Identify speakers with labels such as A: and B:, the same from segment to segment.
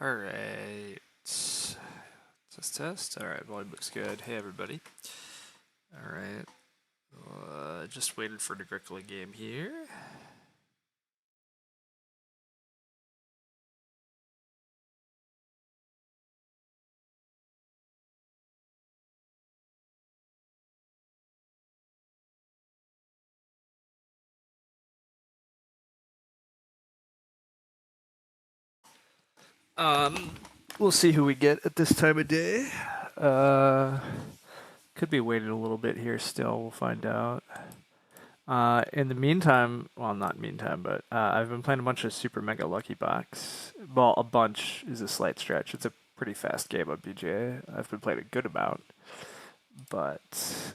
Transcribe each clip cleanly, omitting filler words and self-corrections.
A: All right. Test, test. All right, volume looks good. Hey, everybody. All right. Just waited for the Agricola game here. Um, we'll see who we get at this time of day. Could be waiting a little bit here still. We'll find out. In the meantime, well, not meantime, but I've been playing a bunch of Super Mega Lucky Box. Well, a bunch is a slight stretch. It's a pretty fast game on BGA. I've been playing a good amount, but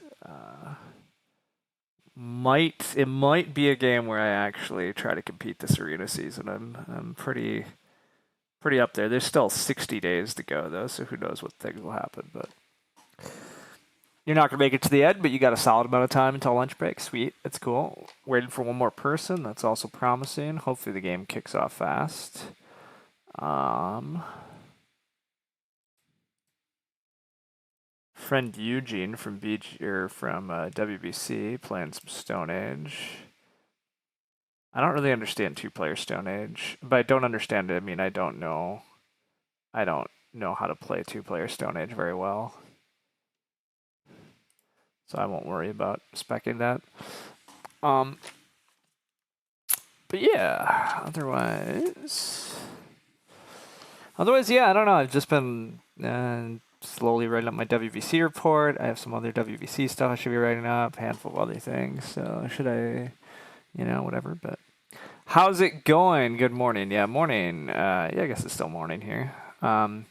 A: it might be a game where I actually try to compete this arena season. I'm pretty up there. There's still 60 days to go though, so who knows what things will happen. But you're not gonna make it to the end, but you got a solid amount of time until lunch break. Sweet, that's cool. Waiting for one more person. That's also promising. Hopefully the game kicks off fast. Friend Eugene from WBC playing some Stone Age. I don't really understand two-player Stone Age, but I don't understand it. I mean, I don't know. I don't know how to play two-player Stone Age very well, so I won't worry about speccing that. But yeah, otherwise, yeah, I don't know. I've just been slowly writing up my WBC report. I have some other WBC stuff I should be writing up, a handful of other things. So should I, whatever. But how's it going? Good morning. Yeah, morning. Yeah, I guess it's still morning here. Things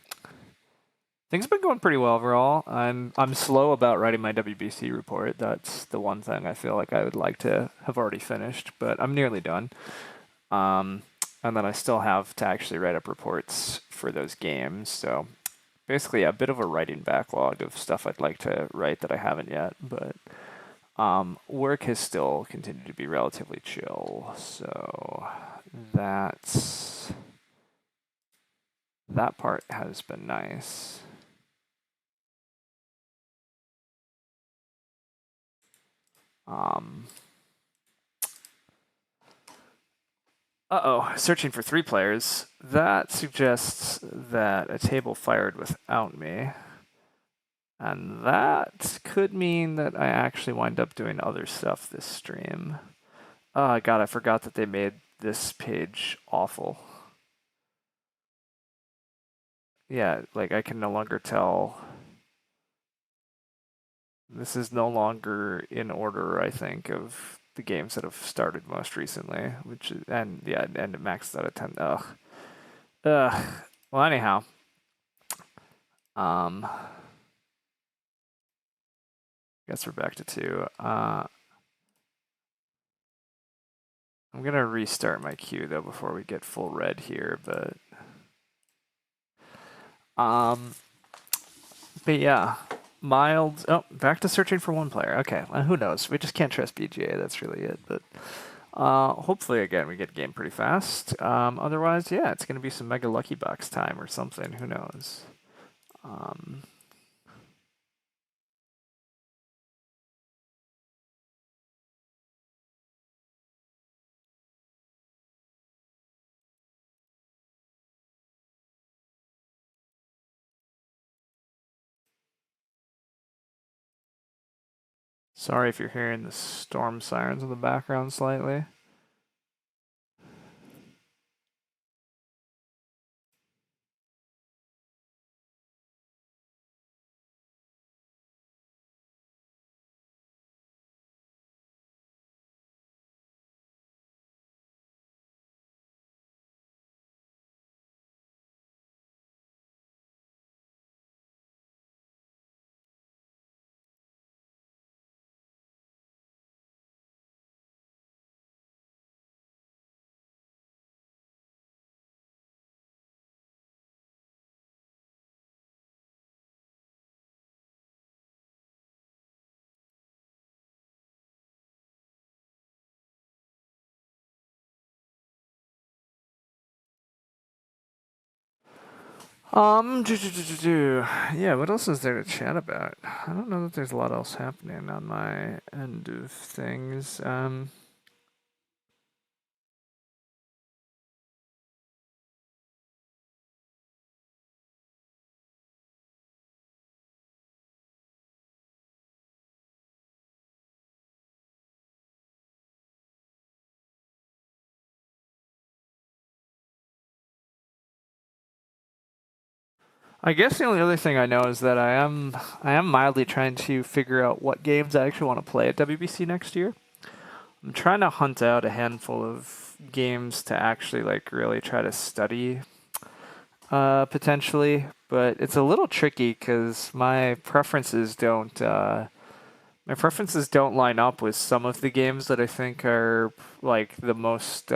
A: have been going pretty well overall. I'm slow about writing my WBC report. That's the one thing I feel like I would like to have already finished, but I'm nearly done. And then I still have to actually write up reports for those games. So basically, a bit of a writing backlog of stuff I'd like to write that I haven't yet. But work has still continued to be relatively chill. So that part has been nice. Searching for 3 players. That suggests that a table fired without me. And that could mean that I actually wind up doing other stuff this stream. Oh, God, I forgot that they made this page awful. Yeah, like I can no longer tell. This is no longer in order, I think, of the games that have started most recently, and it maxed out at 10. Ugh. Well, anyhow. Guess we're back to 2. I'm gonna restart my queue though before we get full red here, but yeah, mild. Oh, back to searching for 1 player. Okay, well, who knows? We just can't trust BGA. That's really it. But hopefully, again, we get game pretty fast. Otherwise, yeah, it's gonna be some Mega Lucky Box time or something. Who knows? Sorry if you're hearing the storm sirens in the background slightly. Yeah, what else is there to chat about? I don't know that there's a lot else happening on my end of things. I guess the only other thing I know is that I am mildly trying to figure out what games I actually want to play at WBC next year. I'm trying to hunt out a handful of games to actually like really try to study potentially, but it's a little tricky because my preferences don't line up with some of the games that I think are like the most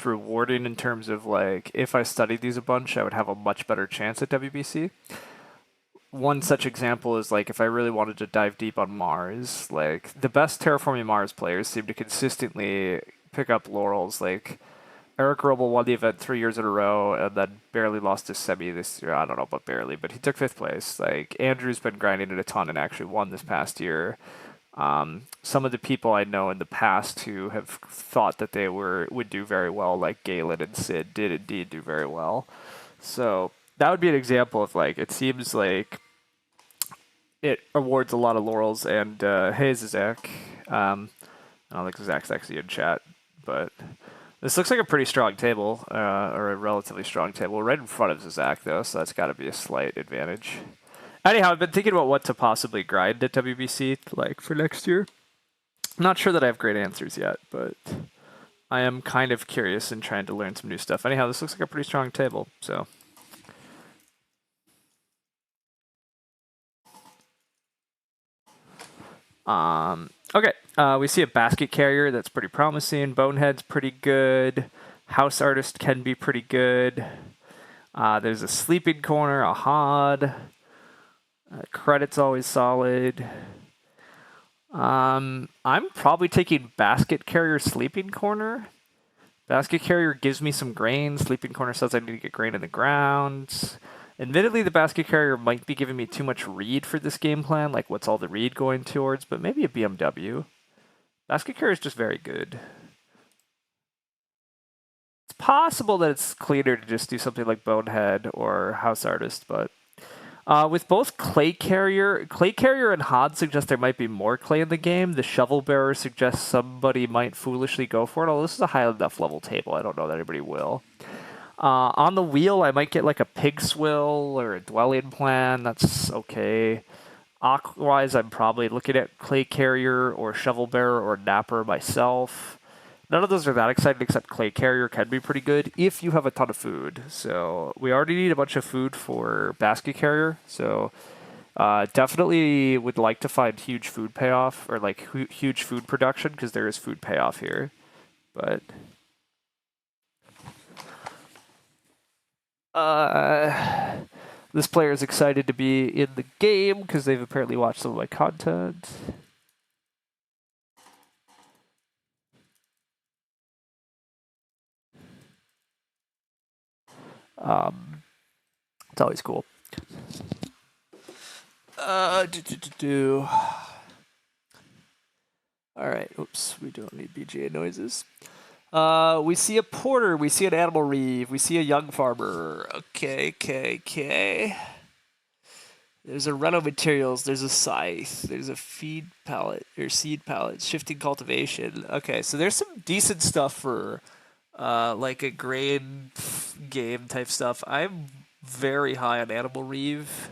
A: rewarding in terms of like if I studied these a bunch, I would have a much better chance at WBC. One such example is like if I really wanted to dive deep on Mars, like the best Terraforming Mars players seem to consistently pick up laurels. Like Eric Roble won the event 3 years in a row and then barely lost his semi this year. I don't know about barely, but he took fifth place. Like Andrew's been grinding it a ton and actually won this past year. Some of the people I know in the past who have thought that they would do very well, like Galen and Sid, did indeed do very well. So that would be an example of like it seems like it awards a lot of laurels. And hey, Zach, I don't think Zach's actually in chat, but this looks like a pretty strong table, or a relatively strong table, right in front of Zach though, so that's got to be a slight advantage. Anyhow, I've been thinking about what to possibly grind at WBC like for next year. I'm not sure that I have great answers yet, but I am kind of curious and trying to learn some new stuff. Anyhow, this looks like a pretty strong table, so. Okay, we see a basket carrier that's pretty promising. Bonehead's pretty good. House artist can be pretty good. There's a sleeping corner, a Hod. Credit's always solid. I'm probably taking basket carrier, sleeping corner. Basket carrier gives me some grain. Sleeping corner says I need to get grain in the ground. Admittedly, the basket carrier might be giving me too much read for this game plan, like what's all the read going towards, but maybe a BMW. Basket carrier is just very good. It's possible that it's cleaner to just do something like Bonehead or House Artist, but with both Clay Carrier and Hod suggest there might be more clay in the game. The Shovel Bearer suggests somebody might foolishly go for it, although this is a high enough level table. I don't know that anybody will. On the wheel, I might get like a Pig Swill or a Dwelling Plan. That's okay. Aqua-wise, I'm probably looking at Clay Carrier or Shovel Bearer or Napper myself. None of those are that exciting, except Clay Carrier can be pretty good if you have a ton of food. So we already need a bunch of food for Basket Carrier. So definitely would like to find huge food payoff or like huge food production because there is food payoff here. But this player is excited to be in the game because they've apparently watched some of my content. It's always cool. All right. Oops. We don't need BGA noises. We see a porter. We see an animal reeve. We see a young farmer. Okay. There's a run of materials. There's a scythe. There's a feed pallet or seed pallet. Shifting cultivation. Okay, so there's some decent stuff for like a grain game type stuff. I'm very high on animal reeve.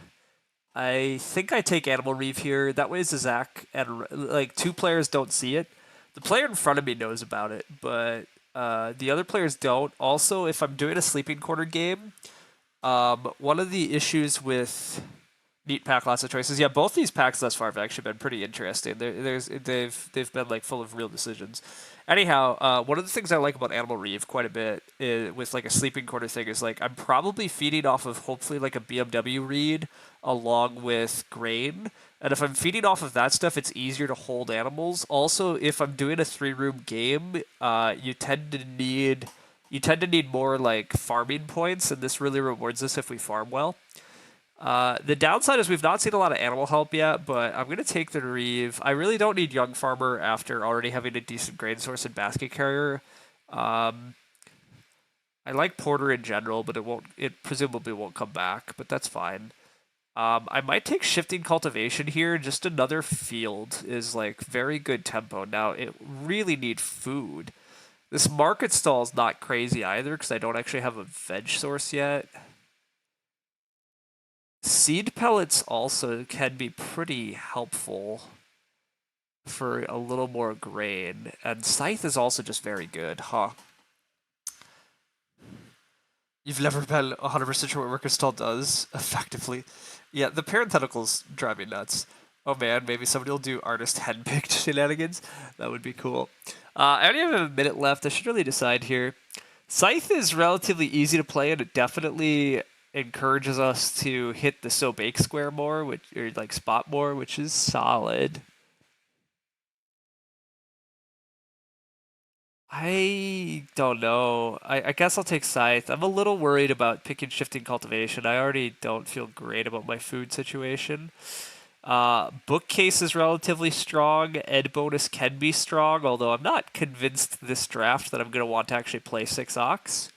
A: I think I take animal reeve here. That way, Zach and like two players don't see it. The player in front of me knows about it, but the other players don't. Also, if I'm doing a sleeping quarter game, one of the issues with neat pack, lots of choices. Yeah, both these packs thus far have actually been pretty interesting. They've been like full of real decisions. Anyhow, one of the things I like about Animal Reeve quite a bit with like a sleeping quarter thing is like I'm probably feeding off of hopefully like a BMW read along with grain. And if I'm feeding off of that stuff, it's easier to hold animals. Also, if I'm doing a 3-room game, you tend to need
B: you tend to need more like farming points, and this really rewards us if we farm well. The downside is we've not seen a lot of animal help yet, but I'm going to take the Reeve. I really don't need Young Farmer after already having a decent grain source and basket carrier. Um, I like Porter in general, but it presumably won't come back, but that's fine. I might take Shifting Cultivation here. Just another field is like very good tempo. Now, it really need food. This market stall is not crazy either because I don't actually have a veg source yet. Seed pellets also can be pretty helpful for a little more grain. And Scythe is also just very good, huh? You've never been 100% sure what Market Stall does effectively. Yeah, the parentheticals drive me nuts. Oh man, maybe somebody will do artist handpicked shenanigans. That would be cool. I only have a minute left. I should really decide here. Scythe is relatively easy to play, and it definitely encourages us to hit the so bake square more, which or like spot more, which is solid. I don't know. I guess I'll take Scythe. I'm a little worried about picking Shifting Cultivation. I already don't feel great about my food situation. Bookcase is relatively strong. Ed bonus can be strong, although I'm not convinced this draft that I'm going to want to actually play 6 Ox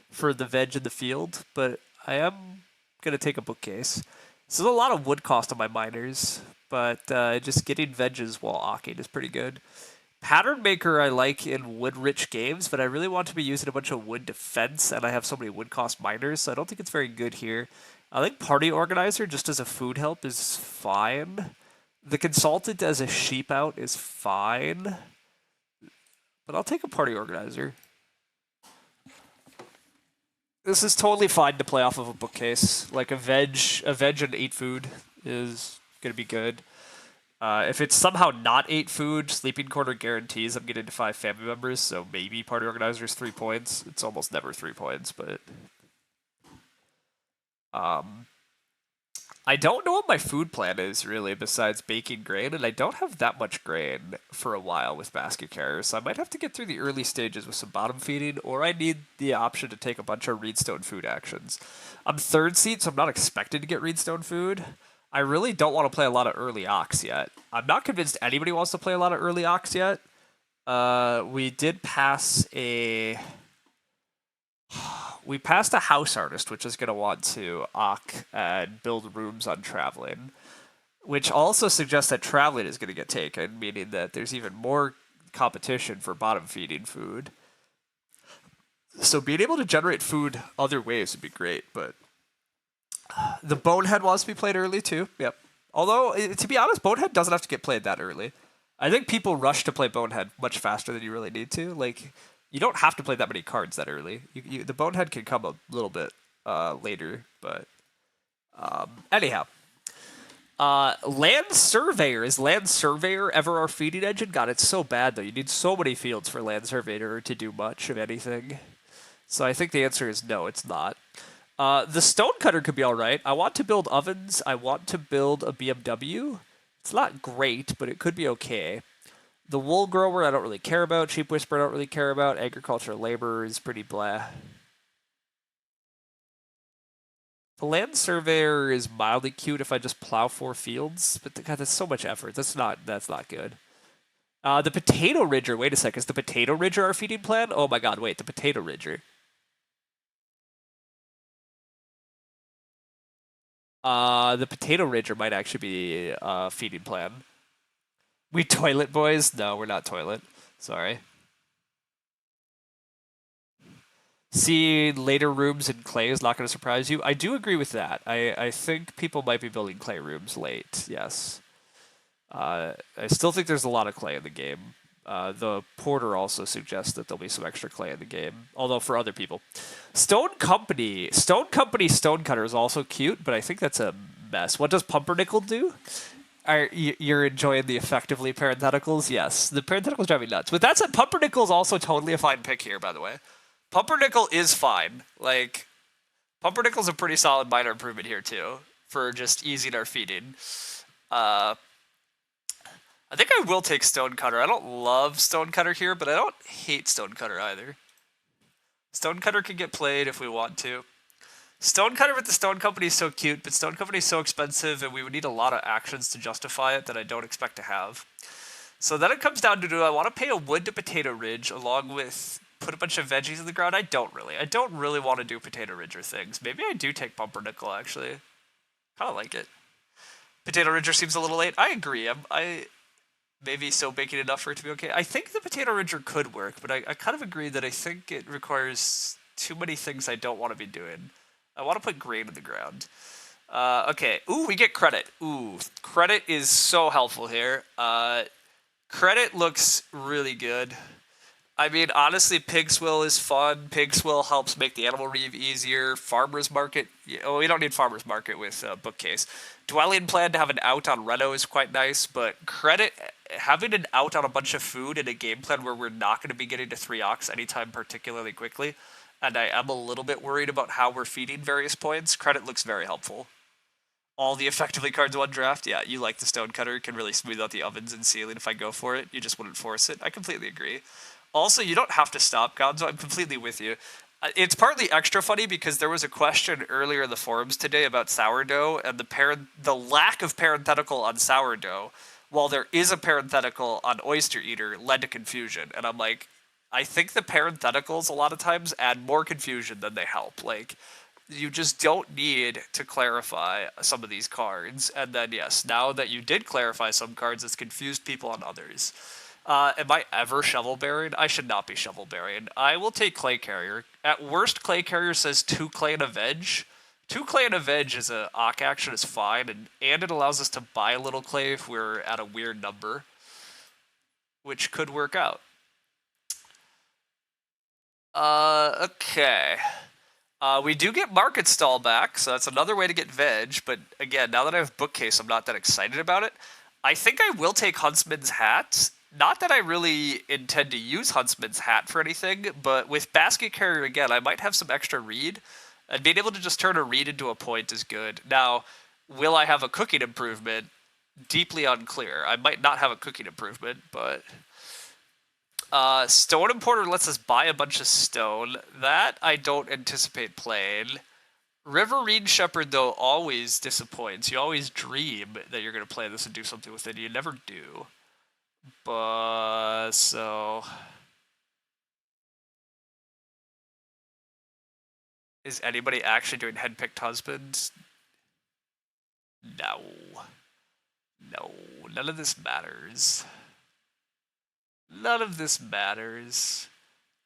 B: for the veg in the field, but I am going to take a bookcase. So there's a lot of wood cost on my miners, but just getting veggies while ocking is pretty good. Pattern Maker I like in wood-rich games, but I really want to be using a bunch of wood defense, and I have so many wood cost miners, so I don't think it's very good here. I think Party Organizer, just as a food help, is fine. The Consultant as a sheep out is fine, but I'll take a Party Organizer. This is totally fine to play off of a bookcase. Like a veg and 8 food is gonna be good. If it's somehow not 8 food, Sleeping Corner guarantees I'm getting to 5 family members, so maybe Party Organizer's 3 points. It's almost never 3 points, but um, I don't know what my food plan is really besides baking grain, and I don't have that much grain for a while with basket carriers, so I might have to get through the early stages with some bottom feeding, or I need the option to take a bunch of Reedstone food actions. I'm 3rd seat, so I'm not expected to get Reedstone food. I really don't want to play a lot of early Ox yet. I'm not convinced anybody wants to play a lot of early Ox yet. We did pass a we passed a house artist, which is going to want to Ock and build rooms on traveling, which also suggests that traveling is going to get taken, meaning that there's even more competition for bottom feeding food. So being able to generate food other ways would be great, but the Bonehead wants to be played early too. Yep. Although, to be honest, Bonehead doesn't have to get played that early. I think people rush to play Bonehead much faster than you really need to. Like, you don't have to play that many cards that early. The Bonehead can come a little bit later, but anyhow. Land Surveyor. Is Land Surveyor ever our feeding engine? God, it's so bad though. You need so many fields for Land Surveyor to do much of anything. So I think the answer is no, it's not. The Stonecutter could be alright. I want to build ovens. I want to build a BMW. It's not great, but it could be okay. The Wool Grower I don't really care about. Sheep Whisperer I don't really care about. Agriculture Labor is pretty blah. The Land Surveyor is mildly cute if I just plow 4 fields, but God, that's so much effort. That's not good. The Potato Ridger. Wait a second. Is the Potato Ridger our feeding plan? Oh my God! Wait, the Potato Ridger. The Potato Ridger might actually be a feeding plan. We toilet boys? No, we're not toilet. Sorry. See later rooms in clay is not going to surprise you. I do agree with that. I think people might be building clay rooms late. Yes. I still think there's a lot of clay in the game. The porter also suggests that there'll be some extra clay in the game, although for other people. Stone Company Stonecutter is also cute, but I think that's a mess. What does Pumpernickel do? You're enjoying the effectively parentheticals? Yes, the parentheticals drive me nuts. With that said, Pumpernickel is also totally a fine pick here, by the way. Pumpernickel is fine. Like, Pumpernickel's a pretty solid minor improvement here, too, for just easing our feeding. I think I will take Stonecutter. I don't love Stonecutter here, but I don't hate Stonecutter either. Stonecutter can get played if we want to. Stonecutter with the Stone Company is so cute, but Stone Company is so expensive, and we would need a lot of actions to justify it that I don't expect to have. So then it comes down to, do I want to pay a wood to Potato Ridge along with put a bunch of veggies in the ground? I don't really. I don't really want to do Potato Ridger things. Maybe I do take Pumpernickel, actually. Kind of like it. Potato Ridger seems a little late. I agree. I maybe so baking enough for it to be okay. I think the Potato Ridger could work, but I kind of agree that I think it requires too many things I don't want to be doing. I want to put grain in the ground. Okay. Ooh, we get credit. Ooh, credit is so helpful here. Credit looks really good. I mean, honestly, Pigswill is fun. Pigswill helps make the animal reeve easier. Farmer's Market. Oh, we don't need Farmer's Market with Bookcase. Dwelling Plan to have an out on Reno is quite nice, but credit, having an out on a bunch of food in a game plan where we're not going to be getting to 3 ox anytime particularly quickly, and I am a little bit worried about how we're feeding various points, credit looks very helpful. All the effectively cards one draft, yeah, you like the Stonecutter, can really smooth out the ovens and ceiling if I go for it. You just wouldn't force it. I completely agree. Also, you don't have to stop, Gonzo. I'm completely with you. It's partly extra funny because there was a question earlier in the forums today about sourdough and the lack of parenthetical on sourdough, while there is a parenthetical on oyster eater, led to confusion. And I'm like, I think the parentheticals a lot of times add more confusion than they help. Like, you just don't need to clarify some of these cards. And then, yes, now that you did clarify some cards, it's confused people on others. Am I ever shovel bearing? I should not be shovel bearing. I will take clay carrier. At worst, clay carrier says 2 clay and a veg. 2 clay and a veg is a Ock action is fine, and it allows us to buy a little clay if we're at a weird number, which could work out. Okay. We do get market stall back, so that's another way to get veg, but again, now that I have bookcase, I'm not that excited about it. I think I will take Huntsman's Hat. Not that I really intend to use Huntsman's Hat for anything, but with Basket Carrier again, I might have some extra reed, and being able to just turn a reed into a point is good. Now, will I have a cooking improvement? Deeply unclear. I might not have a cooking improvement, but... Stone Importer lets us buy a bunch of stone. That I don't anticipate playing. Riverine Shepherd, though, always disappoints. You always dream that you're going to play this and do something with it. You never do. But, so... Is anybody actually doing Head-Picked Husband? No. No. None of this matters. None of this matters.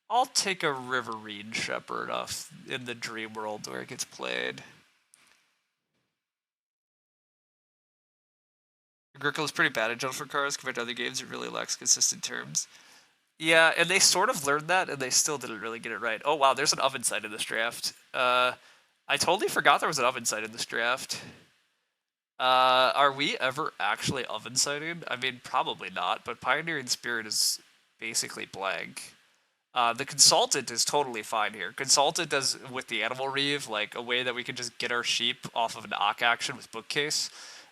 B: I'll take a Riverine Shepherd off in the Dream World where it gets played. Agricola is pretty bad at jump for cars compared to other games. It really lacks consistent terms. Yeah, and they sort of learned that, and they still didn't really get it right. Oh, wow, there's an oven site in this draft. I totally forgot there was an oven site in this draft. Are we ever actually oven sighting? I mean, probably not, but Pioneering Spirit is basically blank. The Consultant is totally fine here. Consultant does, with the Animal Reeve, like, a way that we can just get our sheep off of an Ock action with Bookcase.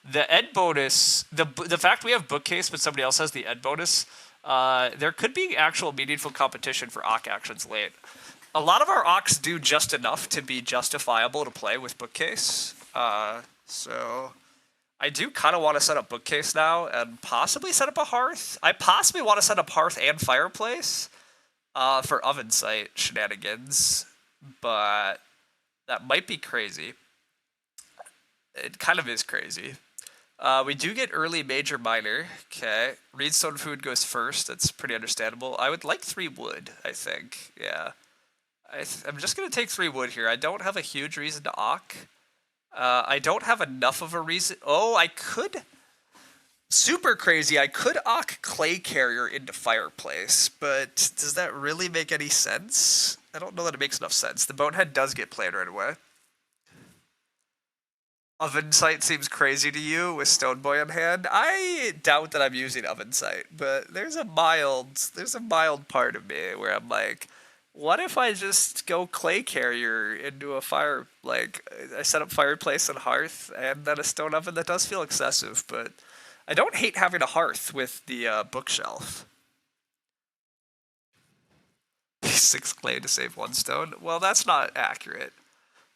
B: The Ed bonus, the fact we have Bookcase but somebody else has the Ed bonus, there could be actual meaningful competition for Ock actions late. A lot of our Ocks do just enough to be justifiable to play with Bookcase. So I do kind of want to set up Bookcase now and possibly set up a Hearth. I possibly want to set up Hearth and Fireplace for Oven Site shenanigans, but that might be crazy. It kind of is crazy. We do get early major minor. Okay. Reedstone food goes first. That's pretty understandable. I would like 3 wood, I think. Yeah. I'm just going to take 3 wood here. I don't have a huge reason to Ock. I don't have enough of a reason. Oh, I could... Super crazy. I could Ock Clay Carrier into Fireplace, but does that really make any sense? I don't know that it makes enough sense. The Bonehead does get played right away. Oven Sight seems crazy to you with Stone Boy on hand. I doubt that I'm using Oven Sight, but there's a mild part of me where I'm like, what if I just go Clay Carrier into a fire, like, I set up Fireplace and Hearth, and then a Stone Oven? That does feel excessive, but I don't hate having a Hearth with the bookshelf. 6 clay to save 1 stone. Well, that's not accurate.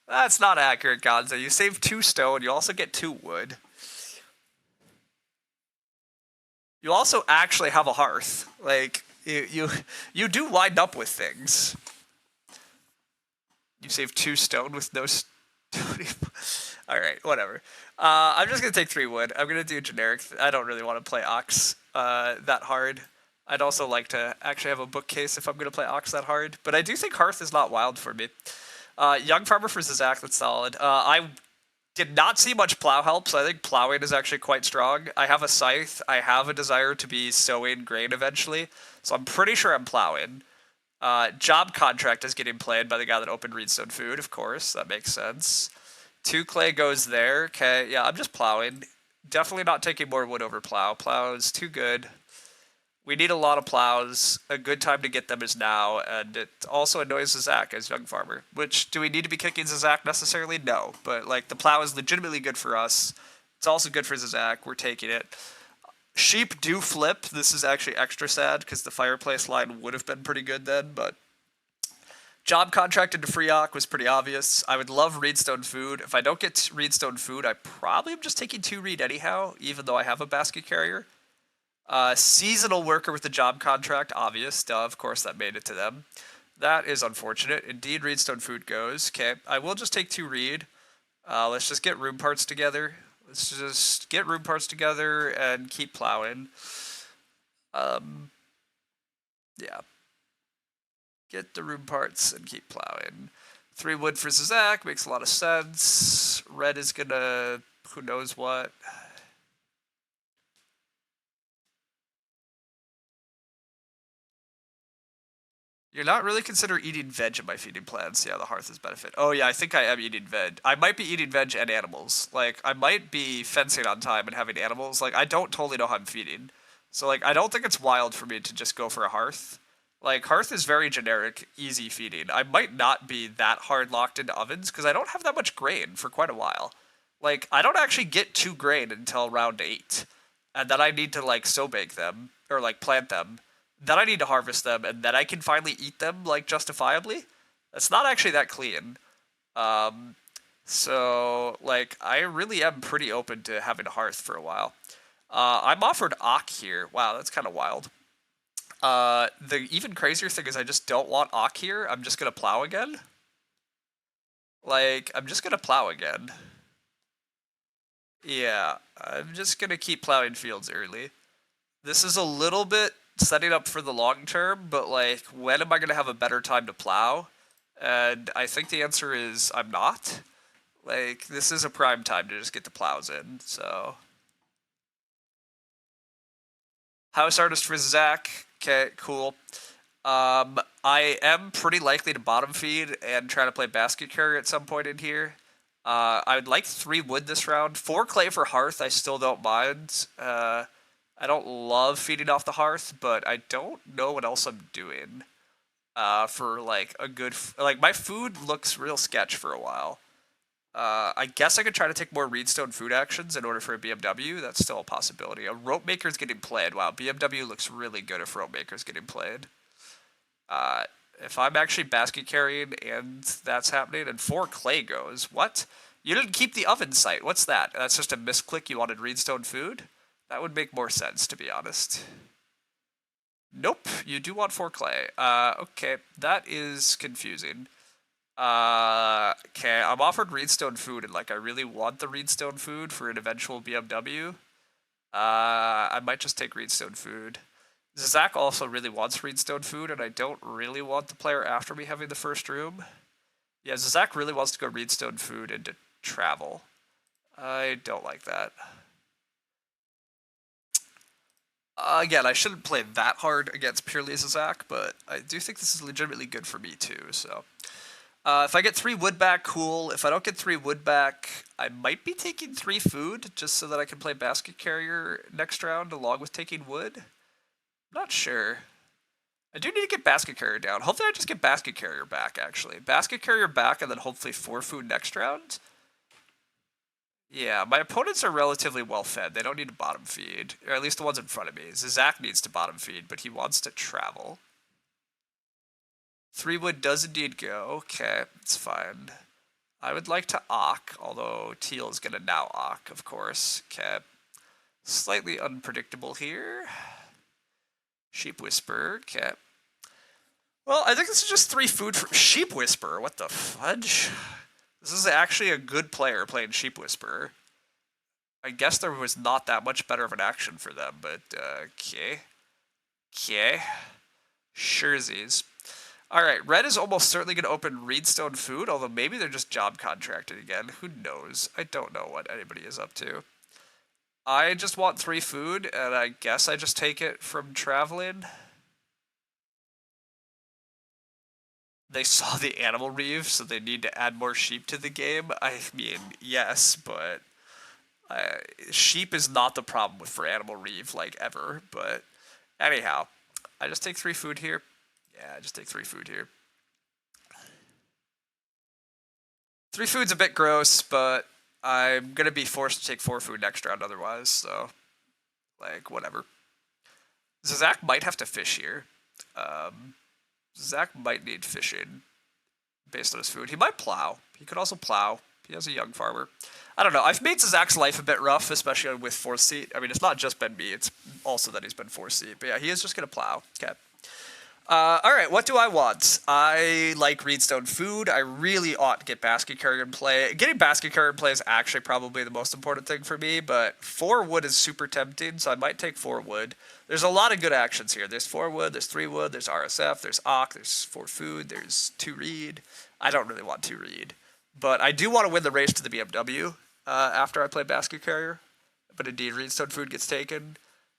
B: That's not accurate, Gonza. You save 2 stone, you also get 2 wood. You also actually have a hearth. Like, you do wind up with things. You save 2 stone with no stone. Alright, whatever. I'm just going to take 3 wood. I'm going to do generic. I don't really want to play Ox that hard. I'd also like to actually have a bookcase if I'm going to play Ox that hard. But I do think Hearth is not wild for me. Young Farmer for Zizak, that's solid. I did not see much plow help, so I think plowing is actually quite strong. I have a scythe. I have a desire to be sowing grain eventually, so I'm pretty sure I'm plowing. Job contract is getting played by the guy that opened Reedstone Food, of course. That makes sense. 2 clay goes there. Okay, yeah, I'm just plowing. Definitely not taking more wood over plow. Plow is too good. We need a lot of plows. A good time to get them is now, and it also annoys Zizak as young farmer. Which, do we need to be kicking Zizak necessarily? No, but like the plow is legitimately good for us. It's also good for Zizak. We're taking it. Sheep do flip. This is actually extra sad because the fireplace line would have been pretty good then, but job contract into Freeock was pretty obvious. I would love Reedstone Food. If I don't get Reedstone Food, I probably am just taking 2 Reed anyhow, even though I have a basket carrier. Seasonal worker with the job contract, obvious. Duh, of course that made it to them. That is unfortunate. Indeed, Reedstone Food goes. Okay, I will just take 2 Reed. Let's just get room parts together. Let's just get room parts together and keep plowing. Yeah. Get the room parts and keep plowing. 3 wood for Zizak makes a lot of sense. Red is gonna who knows what. You're not really consider eating veg in my feeding plans. Yeah, the hearth is benefit. Oh yeah, I think I am eating veg. I might be eating veg and animals. Like, I might be fencing on time and having animals. Like, I don't totally know how I'm feeding. So, like, I don't think it's wild for me to just go for a hearth. Like, hearth is very generic, easy feeding. I might not be that hard locked into ovens because I don't have that much grain for quite a while. Like, I don't actually get 2 grain until round 8. And then I need to, like, sow bake them, or, like, plant them. Then I need to harvest them, and then I can finally eat them, like, justifiably. That's not actually that clean. So, like, I really am pretty open to having a hearth for a while. I'm offered Ock here. Wow, that's kind of wild. The even crazier thing is I just don't want Ock here. I'm just going to plow again. Like, I'm just going to plow again. Yeah, I'm just going to keep plowing fields early. This is a little bit setting up for the long term, but like, when am I going to have a better time to plow? And I think the answer is I'm not. Like, this is a prime time to just get the plows in, so. House artist for Zach. Okay, cool. I am pretty likely to bottom feed and try to play basket carrier at some point in here. I would like 3 wood this round. 4 clay for hearth, I still don't mind. I don't love feeding off the hearth, but I don't know what else I'm doing for like a good like my food looks real sketch for a while. I guess I could try to take more Reedstone food actions in order for a BMW. That's still a possibility. A rope maker's getting played. Wow, BMW looks really good if rope maker's getting played. If I'm actually basket carrying and that's happening, and 4 clay goes, what? You didn't keep the oven site. What's that? That's just a misclick. You wanted Reedstone food? That would make more sense, to be honest. Nope, you do want 4 clay. Okay, that is confusing. Okay, I'm offered Reedstone food, and like, I really want the Reedstone food for an eventual BMW. I might just take Reedstone food. Zach also really wants Reedstone food, and I don't really want the player after me having the first room. Yeah, Zach really wants to go Reedstone food into travel. I don't like that. Again, I shouldn't play that hard against purely Zach, but I do think this is legitimately good for me too, so. If I get 3 wood back, cool. If I don't get 3 wood back, I might be taking 3 food, just so that I can play basket carrier next round along with taking wood. I'm not sure. I do need to get basket carrier down. Hopefully I just get basket carrier back, actually. Basket carrier back and then hopefully 4 food next round. Yeah, my opponents are relatively well fed. They don't need to bottom feed, or at least the ones in front of me. Zach needs to bottom feed, but he wants to travel. 3 wood does indeed go. Okay, it's fine. I would like to Ock, although Teal is going to now Ock, of course. Okay. Slightly unpredictable here. Sheep Whisper. Okay. Well, I think this is just 3 food for Sheep Whisperer. What the fudge? This is actually a good player playing Sheep Whisperer. I guess there was not that much better of an action for them, but okay. Okay. Surezies. Alright, red is almost certainly going to open Reedstone Food, although maybe they're just job contracted again. Who knows? I don't know what anybody is up to. I just want 3 food, and I guess I just take it from traveling. They saw the animal reeve, so they need to add more sheep to the game. I mean, yes, but sheep is not the problem for animal reeve, like, ever. But anyhow, I just take 3 food here. Yeah, I just take 3 food here. 3 food's a bit gross, but I'm going to be forced to take 4 food next round otherwise, so, like, whatever. Zach might have to fish here. Zach might need fishing based on his food. He might plow. He could also plow. He has a young farmer. I don't know. I've made Zach's life a bit rough, especially with 4th seat. I mean, it's not just been me. It's also that he's been 4th seat. But yeah, he is just going to plow. Okay. Alright, what do I want? I like Reedstone Food. I really ought to get Basket Carrier in play. Getting Basket Carrier in play is actually probably the most important thing for me, but 4 wood is super tempting, so I might take 4 wood. There's a lot of good actions here. There's 4 wood, there's 3 wood, there's RSF, there's Ock, there's 4 food, there's 2 reed. I don't really want 2 reed. But I do want to win the race to the BMW after I play Basket Carrier. But indeed, Reedstone Food gets taken.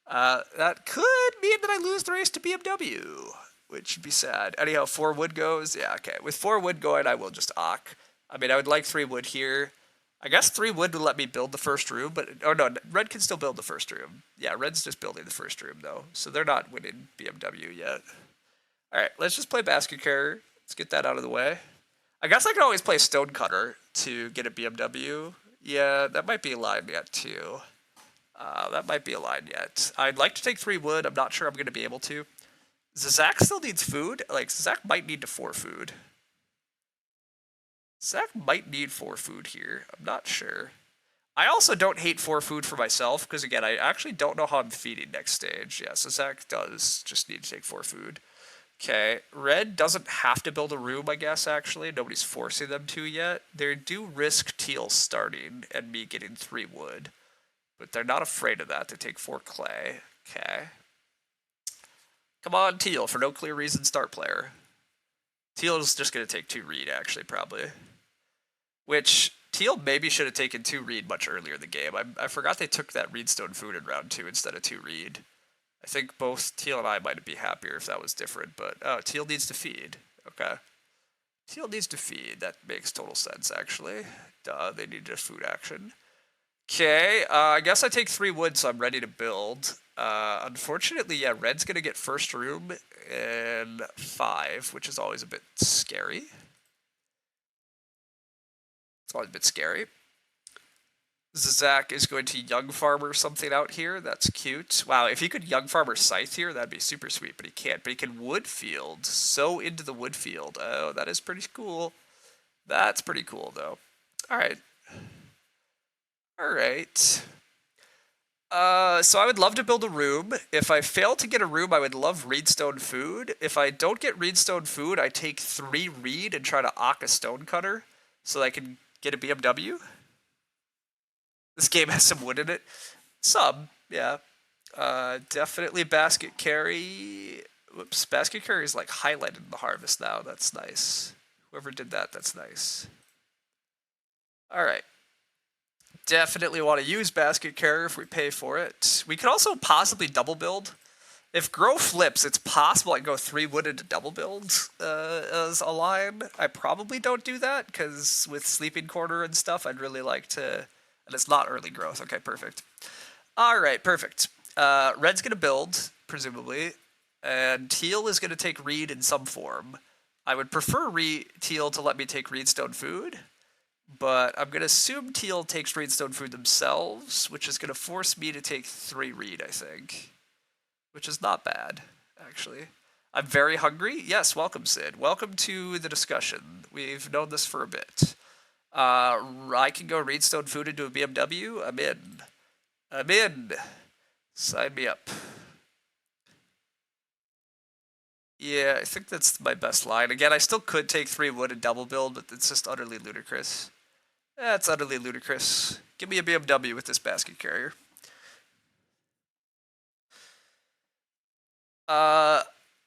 B: That could mean that I lose the race to BMW, which would be sad. Anyhow, 4 wood goes. Yeah, okay. With 4 wood going, I will just Ock. I mean, I would like 3 wood here. I guess 3 wood would let me build the first room, but... Oh, no, red can still build the first room. Yeah, red's just building the first room, though. So they're not winning BMW yet. Alright, let's just play Basket Carrier. Let's get that out of the way. I guess I can always play Stonecutter to get a BMW. Yeah, that might be a line yet, too. That might be a line yet. I'd like to take 3 wood. I'm not sure I'm going to be able to. Zach still needs food. Like, Zach might need to 4 food. Zach might need 4 food here. I'm not sure. I also don't hate 4 food for myself, because again, I actually don't know how I'm feeding next stage. Yeah, so Zach does just need to take 4 food. Okay, red doesn't have to build a room, I guess, actually. Nobody's forcing them to yet. They do risk teal starting and me getting 3 wood. But they're not afraid of that. They take 4 clay. Okay. Come on, teal, for no clear reason, start player. Teal is just going to take 2 reed, actually, probably. Which, teal maybe should have taken 2 reed much earlier in the game. I forgot they took that reedstone food in round 2 instead of 2 reed. I think both teal and I might be happier if that was different, but oh, teal needs to feed. Okay. Teal needs to feed. That makes total sense, actually. Duh, they need just food action. Okay, I guess I take 3 wood, so I'm ready to build. Unfortunately, yeah, red's going to get first room in 5, which is always a bit scary. It's always a bit scary. Zach is going to Young Farmer something out here. That's cute. Wow, if he could Young Farmer Scythe here, that'd be super sweet, but he can't. But he can Woodfield. So into the Woodfield. Oh, that is pretty cool. That's pretty cool, though. Alright. Alright. So I would love to build a room. If I fail to get a room, I would love Reedstone Food. If I don't get Reedstone Food, I take 3 Reed and try to Ock a Stonecutter so that I can get a BMW. This game has some wood in it. Some, yeah. Definitely Basket Carry. Whoops, Basket Carry is like highlighted in the harvest now. That's nice. Whoever did that, that's nice. Alright. Definitely want to use Basket Carrier if we pay for it. We could also possibly double build. If Grow flips, it's possible I go 3 wood into double build as a line. I probably don't do that, because with Sleeping Quarter and stuff, I'd really like to... And it's not early growth. Okay, perfect. Alright, perfect. Red's going to build, presumably. And teal is going to take reed in some form. I would prefer teal to let me take reedstone food. But I'm going to assume teal takes reedstone food themselves, which is going to force me to take 3 reed, I think. Which is not bad, actually.
C: I'm very hungry. Yes, welcome, Sid. Welcome to the discussion. We've known this for a bit. I can go Reedstone Food into a BMW. I'm in. I'm in. Sign me up. Yeah, I think that's my best line. Again, I still could take 3 wood and double build, but it's just utterly ludicrous. That's utterly ludicrous. Give me a BMW with this basket carrier. Uh,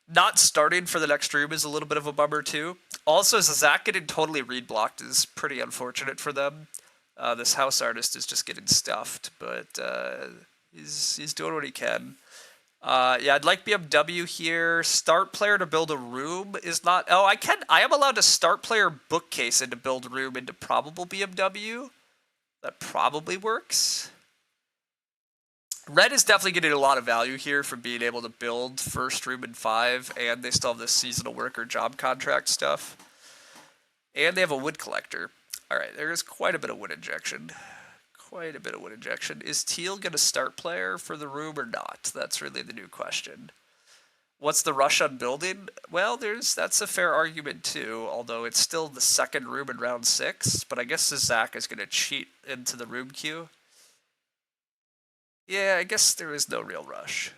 C: Not starting for the next room is a little bit of a bummer too. Also, Zach getting totally read blocked is pretty unfortunate for them. This house artist is just getting stuffed, but he's doing what he can. Yeah, I'd like BMW here. Start player to build a room is not. Oh, I can. I am allowed to start player bookcase into build room into probable BMW. That probably works. Red is definitely getting a lot of value here from being able to build first room in 5, and they still have this seasonal worker job contract stuff. And they have a wood collector. Alright, there is quite a bit of wood injection. Quite a bit of wood injection. Is Teal going to start player for the room or not? That's really the new question. What's the rush on building? Well, that's a fair argument too, although it's still the second room in round 6, but I guess Zach is going to cheat into the room queue. Yeah, I guess there is no real rush.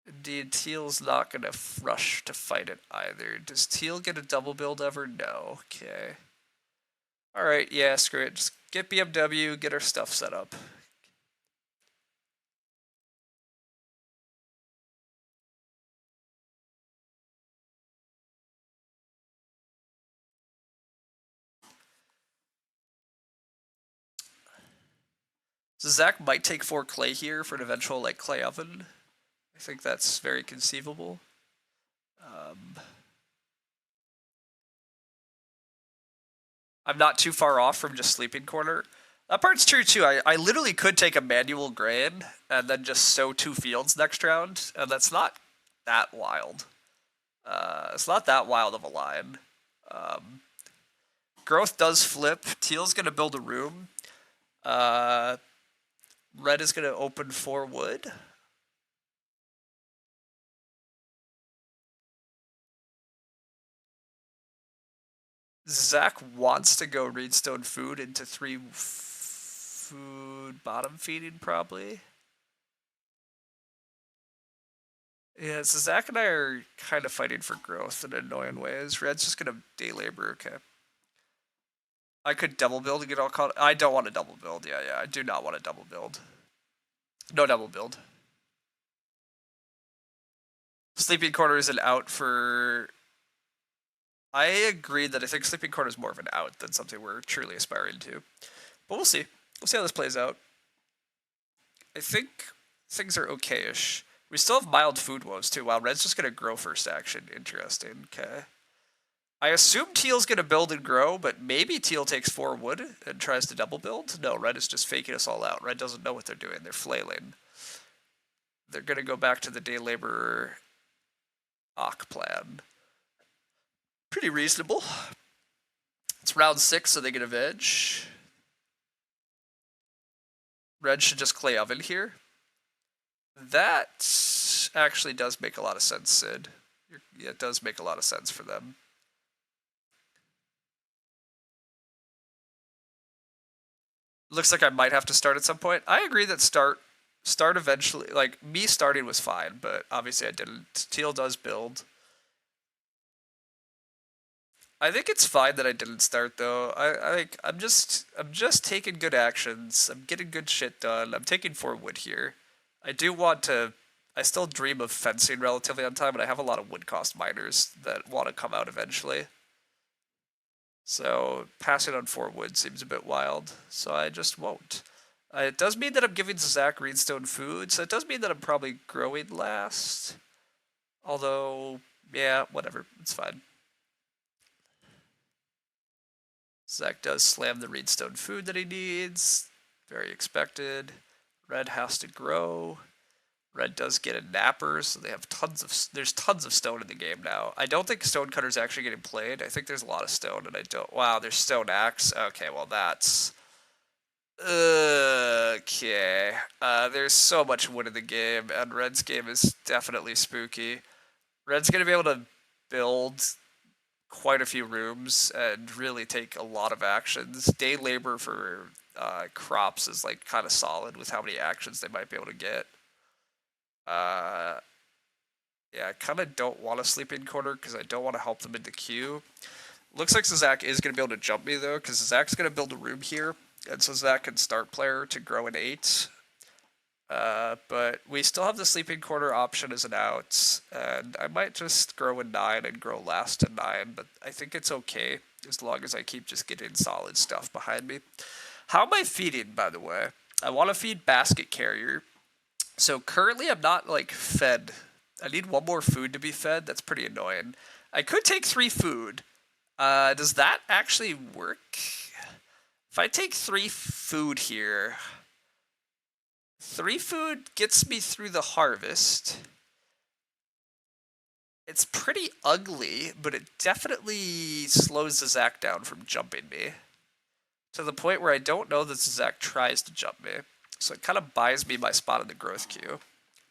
C: Indeed, Teal's not going to rush to fight it either. Does Teal get a double build ever? No. Okay. Alright, yeah, screw it. Just get BMW, get our stuff set up. So Zach might take 4 clay here for an eventual, like, clay oven. I think that's very conceivable. I'm not too far off from just sleeping corner. That part's true too. I literally could take a manual grain and then just sow 2 fields next round, and that's not that wild. It's not that wild of a line. Growth does flip. Teal's gonna build a room. Red is gonna open 4 wood. Zach wants to go Reedstone Food into 3 food bottom feeding, probably. Yeah, so Zach and I are kind of fighting for growth in annoying ways. Red's just gonna day labor, okay. I could double build and get all caught. I don't want to double build, yeah. I do not want to double build. No double build. Sleeping Corner is an out for. I agree that I think Sleeping Corner is more of an out than something we're truly aspiring to. But we'll see. We'll see how this plays out. I think things are okay-ish. We still have mild food woes too. Wow, Red's just gonna grow first action. Interesting. Okay. I assume Teal's gonna build and grow, but maybe Teal takes 4 wood and tries to double build. No, Red is just faking us all out. Red doesn't know what they're doing. They're flailing. They're gonna go back to the day laborer Ock plan. Pretty reasonable. It's round 6, so they get a veg. Red should just clay oven here. That actually does make a lot of sense, Sid. Yeah, it does make a lot of sense for them. Looks like I might have to start at some point. I agree that start eventually. Like, me starting was fine, but obviously I didn't. Teal does build. I think it's fine that I didn't start though. I'm just taking good actions. I'm getting good shit done. I'm taking 4 wood here. I do want to. I still dream of fencing relatively on time, but I have a lot of wood cost miners that want to come out eventually. So passing on 4 wood seems a bit wild. So I just won't. It does mean that I'm giving Zach Greenstone food, so it does mean that I'm probably growing last. Although, yeah, whatever. It's fine. Zach does slam the Reedstone food that he needs. Very expected. Red has to grow. Red does get a napper, so they have there's tons of stone in the game now. I don't think Stonecutter's actually getting played. I think there's a lot of stone, and I don't. Wow, there's Stone Axe. Okay, well that's Okay. There's so much wood in the game, and Red's game is definitely spooky. Red's gonna be able to build quite a few rooms and really take a lot of actions. Day labor for crops is like kind of solid with how many actions they might be able to get. Uh, yeah, I kind of don't want a sleeping quarter because I don't want to help them in the queue. Looks like Zach is going to be able to jump me though, because Zach's going to build a room here, and so Zach can start player to grow an 8. But we still have the sleeping quarter option as an out, and I might just grow a 9 and grow last to 9, but I think it's okay as long as I keep just getting solid stuff behind me. How am I feeding, by the way? I want to feed basket carrier. So currently I'm not like fed. I need one more food to be fed. That's pretty annoying. I could take 3 food. Does that actually work? If I take 3 food here, 3 food gets me through the harvest. It's pretty ugly, but it definitely slows the Zach down from jumping me. To the point where I don't know that Zach tries to jump me. So it kind of buys me my spot in the growth queue.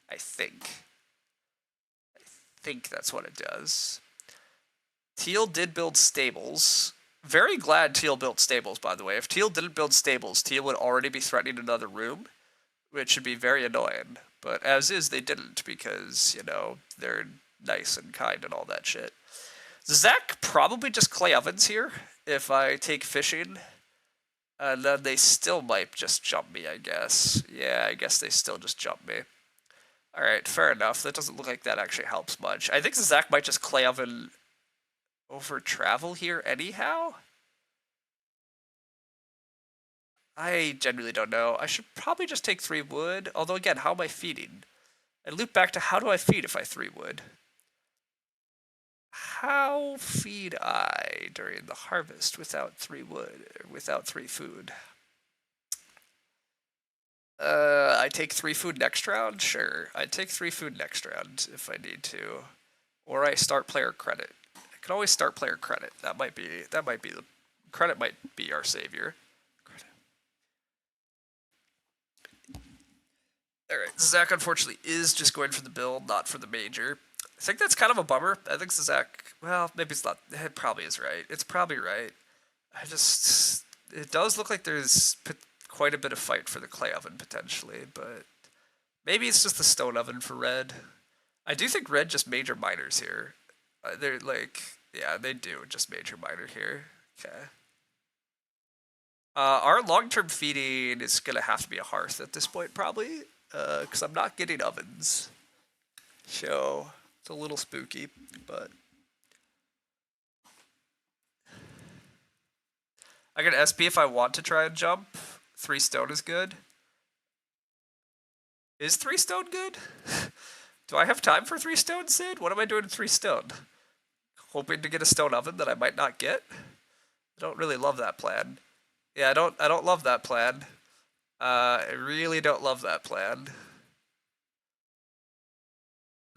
C: I think. I think that's what it does. Teal did build stables. Very glad Teal built stables, by the way. If Teal didn't build stables, Teal would already be threatening another room, which would be very annoying. But as is, they didn't because, you know, they're nice and kind and all that shit. Zach probably just clay ovens here if I take fishing. And then they still might just jump me, I guess. Yeah, I guess they still just jump me. Alright, fair enough. That doesn't look like that actually helps much. I think Zach might just clay oven over travel here anyhow? I genuinely don't know. I should probably just take 3 wood. Although again, how am I feeding? I loop back to how do I feed if I 3 wood? How feed I during the harvest without 3 wood, or without 3 food? I take 3 food next round? Sure. I take 3 food next round if I need to. Or I start player credit. I can always start player credit. That might be the credit might be our savior. Alright, Zach unfortunately is just going for the build, not for the major. I think that's kind of a bummer. I think Zach, well, maybe it's not, it probably is right. It's probably right. It does look like there's quite a bit of fight for the clay oven potentially, but maybe it's just the stone oven for red. I do think red just major minors here. They're like, yeah, they do just major minor here. Okay. Our long-term feeding is gonna have to be a hearth at this point, probably, because I'm not getting ovens. So it's a little spooky, but I can SP if I want to try and jump. 3 stone is good. Is 3 stone good? Do I have time for 3 stone, Sid? What am I doing in 3 stone? Hoping to get a stone oven that I might not get? I don't really love that plan. Yeah, I don't love that plan. I really don't love that plan.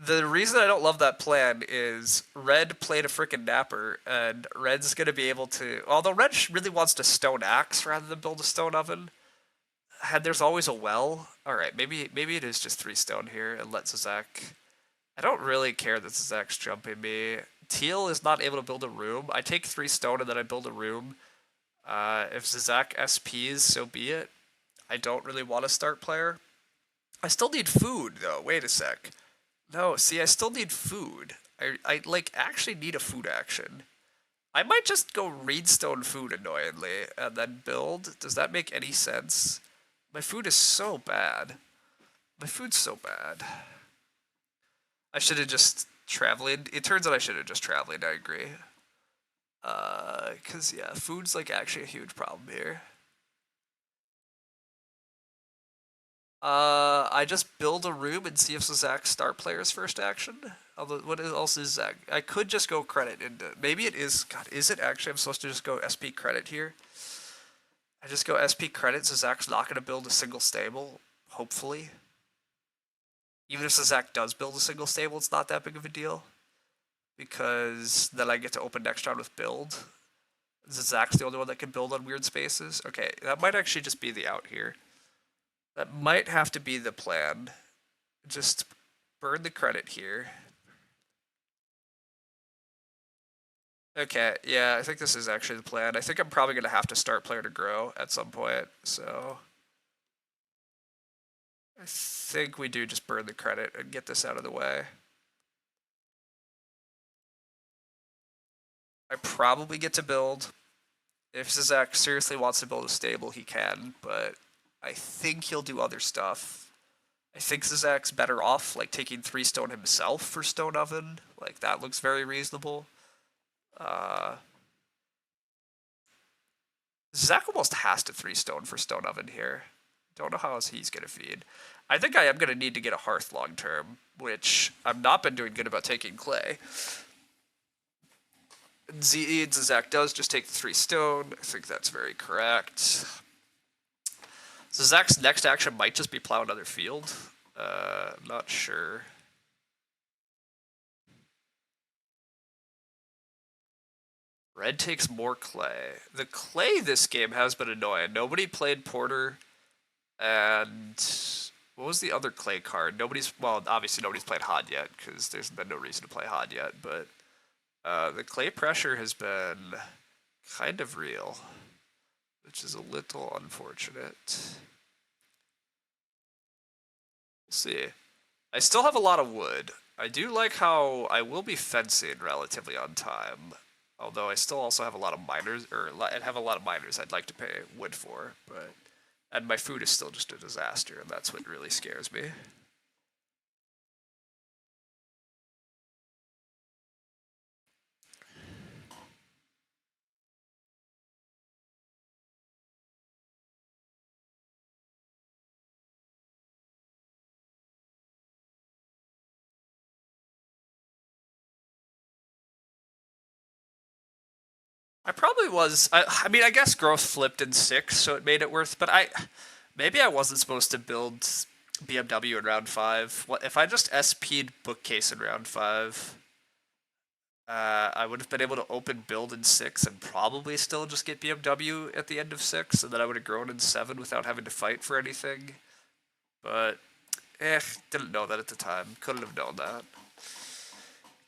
C: The reason I don't love that plan is Red played a freaking napper, and Red's gonna be able to. Although Red really wants to stone axe rather than build a stone oven. And there's always a well. All right, maybe it is just 3 stone here and let Zach. I don't really care that Zach's jumping me. Teal is not able to build a room. I take 3 stone and then I build a room. If Zach SPs, so be it. I don't really want to start player. I still need food though. Wait a sec. No, see, I still need food. I like actually need a food action. I might just go redstone food annoyingly and then build. Does that make any sense? My food is so bad. My food's so bad. I should have just traveled. It turns out I should have just traveled. I agree. Cause yeah, food's like actually a huge problem here. I just build a room and see if Zach start player's first action. Although, what else is Zach? I could just go credit into. Maybe it is. God, is it actually? I'm supposed to just go SP credit here. I just go SP credit, so Zach's not going to build a single stable. Hopefully. Even if Zach does build a single stable, it's not that big of a deal. Because then I get to open next round with build. Zach's the only one that can build on weird spaces. Okay, that might actually just be the out here. That might have to be the plan. Just burn the credit here. Okay, yeah, I think this is actually the plan. I think I'm probably going to have to start player to grow at some point, so I think we do just burn the credit and get this out of the way. I probably get to build. If Zizek seriously wants to build a stable, he can, but I think he'll do other stuff. I think Zizek's better off like taking 3 stone himself for stone oven. Like that looks very reasonable. Zach almost has to 3 stone for stone oven here. Don't know how else he's gonna feed. I think I am gonna need to get a hearth long term, which I've not been doing good about taking clay. Zach does just take the 3 stone. I think that's very correct. So Zach's next action might just be plow another field. I'm not sure. Red takes more clay. The clay this game has been annoying. Nobody played Porter, and what was the other clay card? Well, obviously nobody's played Hod yet, because there's been no reason to play Hod yet, but the clay pressure has been kind of real, which is a little unfortunate. We'll see. I still have a lot of wood. I do like how I will be fencing relatively on time, although I still also have a lot of miners, I'd like to pay wood for, and my food is still just a disaster, and that's what really scares me. I probably was. I mean, I guess growth flipped in 6, so it made it worth. But maybe I wasn't supposed to build BMW in round 5. What if I just SP'd bookcase in round 5? I would have been able to open build in 6 and probably still just get BMW at the end of 6, and then I would have grown in 7 without having to fight for anything. But didn't know that at the time. Couldn't have known that.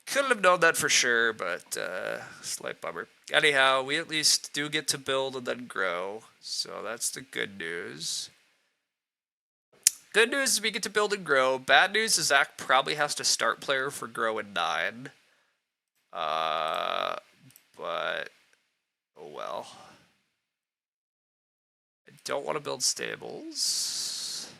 C: Couldn't have known that for sure, but slight bummer. Anyhow, we at least do get to build and then grow, so that's the good news. Good news is we get to build and grow. Bad news is Zach probably has to start player for grow in 9. But oh well. I don't want to build stables.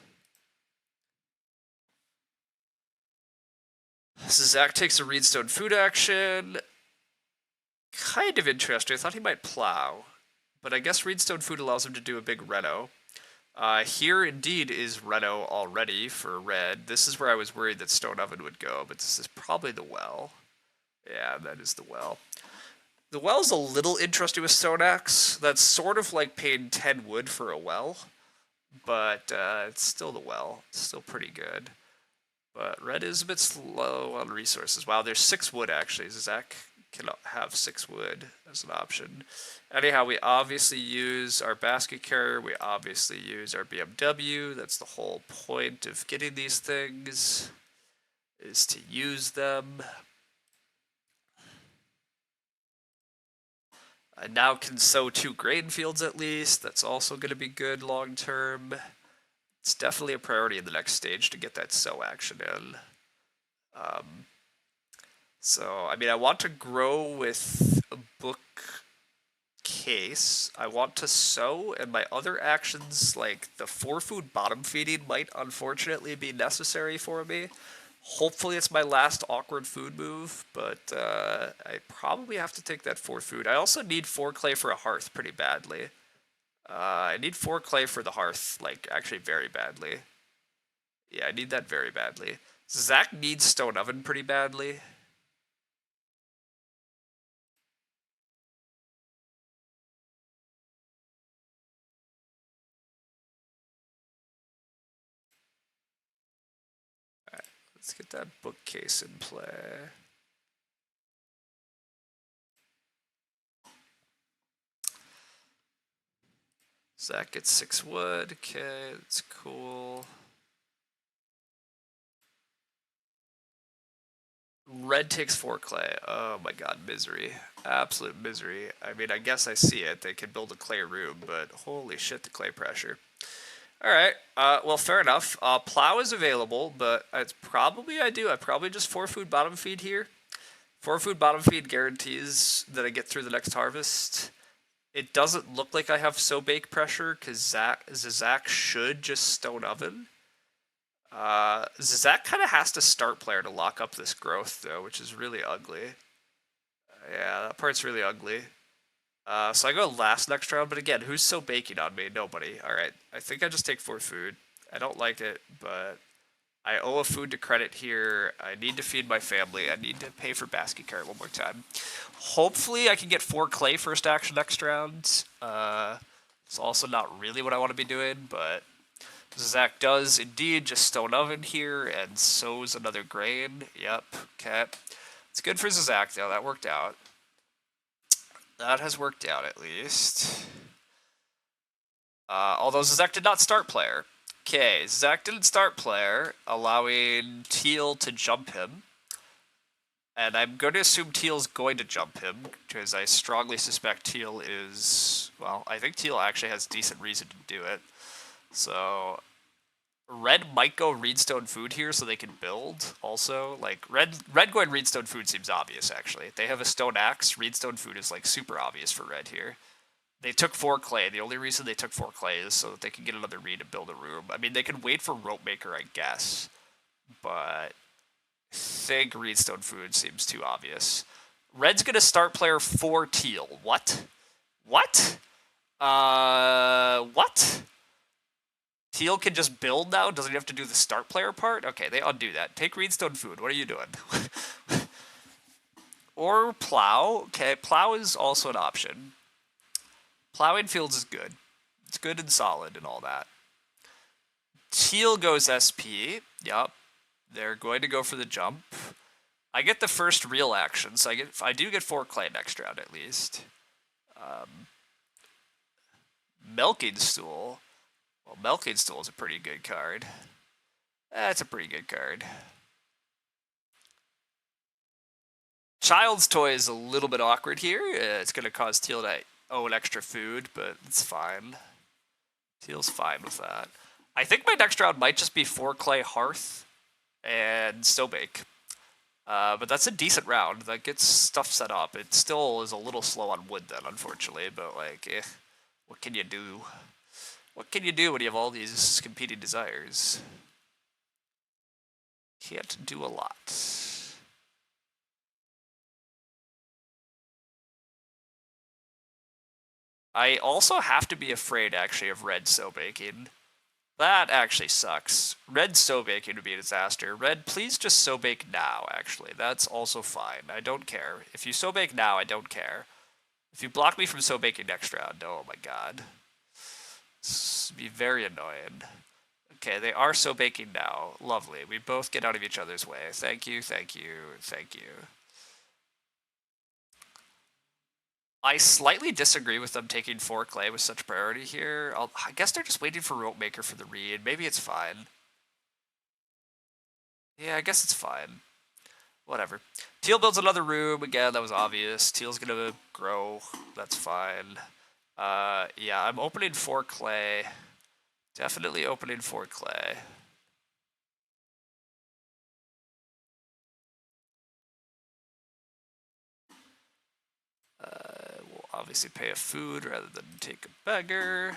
C: So Zach takes a Reedstone food action. Kind of interesting. I thought he might plow, but I guess Reedstone food allows him to do a big reno. Here indeed is reno already for red. This is where I was worried that stone oven would go, but this is probably the well. Yeah, that is the well. The well's a little interesting with stone axe. That's sort of like paying 10 wood for a well, but it's still the well. It's still pretty good. But red is a bit slow on resources. Wow, there's 6 wood actually. Zach cannot have 6 wood as an option. Anyhow, we obviously use our basket carrier. We obviously use our BMW. That's the whole point of getting these things, is to use them. I now can sow 2 grain fields at least. That's also going to be good long term. It's definitely a priority in the next stage to get that sow action in. So, I mean, I want to grow with a bookcase. I want to sow, and my other actions, like the 4 food bottom feeding, might unfortunately be necessary for me. Hopefully it's my last awkward food move, but I probably have to take that 4 food. I also need 4 clay for a hearth pretty badly. I need 4 clay for the hearth, like, actually very badly. Yeah, I need that very badly. Zach needs stone oven pretty badly. Alright, let's get that bookcase in play. Zach gets 6 wood. Okay, that's cool. Red takes 4 clay. Oh my god, misery. Absolute misery. I mean, I guess I see it. They can build a clay room, but holy shit, the clay pressure. Alright, well, fair enough. Plow is available, but it's probably I probably just 4 food bottom feed here. 4 food bottom feed guarantees that I get through the next harvest. It doesn't look like I have so bake pressure, because Zach should just stone oven. Zach kind of has to start player to lock up this growth, though, which is really ugly. Yeah, that part's really ugly. So I go last next round, but again, who's so baking on me? Nobody. Alright, I think I just take 4 food. I don't like it, but I owe a food to credit here. I need to feed my family. I need to pay for basket cart one more time. Hopefully I can get 4 clay first action next round. It's also not really what I want to be doing, but Zach does indeed just stone oven here and sows another grain. Yep, okay. It's good for Zach though, that worked out. That has worked out at least. Although Zach did not start player. Okay, Zach didn't start player, allowing Teal to jump him. And I'm going to assume Teal's going to jump him, because I strongly suspect Teal is... Well, I think Teal actually has decent reason to do it. So... Red might go Reedstone Food here so they can build, also. Like, Red going Reedstone Food seems obvious, actually. They have a Stone Axe. Reedstone Food is, like, super obvious for Red here. They took 4 clay. The only reason they took 4 clay is so that they can get another reed and build a room. I mean, they can wait for Rope Maker, I guess. But... I think Reedstone Food seems too obvious. Red's gonna start player 4 Teal. What? What? What? Teal can just build now? Doesn't he have to do the start player part? Okay, they undo that. Take Reedstone Food. What are you doing? Or Plow. Okay, Plow is also an option. Plowing fields is good. It's good and solid and all that. Teal goes SP. Yup. They're going to go for the jump. I get the first real action, so I do get 4 clay next round at least. Milking Stool. Well, Milking Stool is a pretty good card. That's a pretty good card. Child's Toy is a little bit awkward here. It's going to cause Teal to owe an extra food, but it's fine. Teal's fine with that. I think my next round might just be 4 clay Hearth and Stowbake. But that's a decent round. That gets stuff set up. It still is a little slow on wood then, unfortunately, but like, what can you do? What can you do when you have all these competing desires? Can't do a lot. I also have to be afraid, actually, of Red Sobaking. That actually sucks. Red Sobaking would be a disaster. Red, please just Sobake now, actually. That's also fine. I don't care. If you Sobake now, I don't care. If you block me from Sobaking next round, oh my god. This would be very annoying. Okay, they are Sobaking now. Lovely. We both get out of each other's way. Thank you, thank you, thank you. I slightly disagree with them taking 4 clay with such priority here. I guess they're just waiting for Rope Maker for the read. Maybe it's fine. Yeah, I guess it's fine. Whatever. Teal builds another room. Again, that was obvious. Teal's gonna grow. That's fine. Yeah, I'm opening 4 clay. Definitely opening 4 clay. We'll obviously pay a food rather than take a beggar.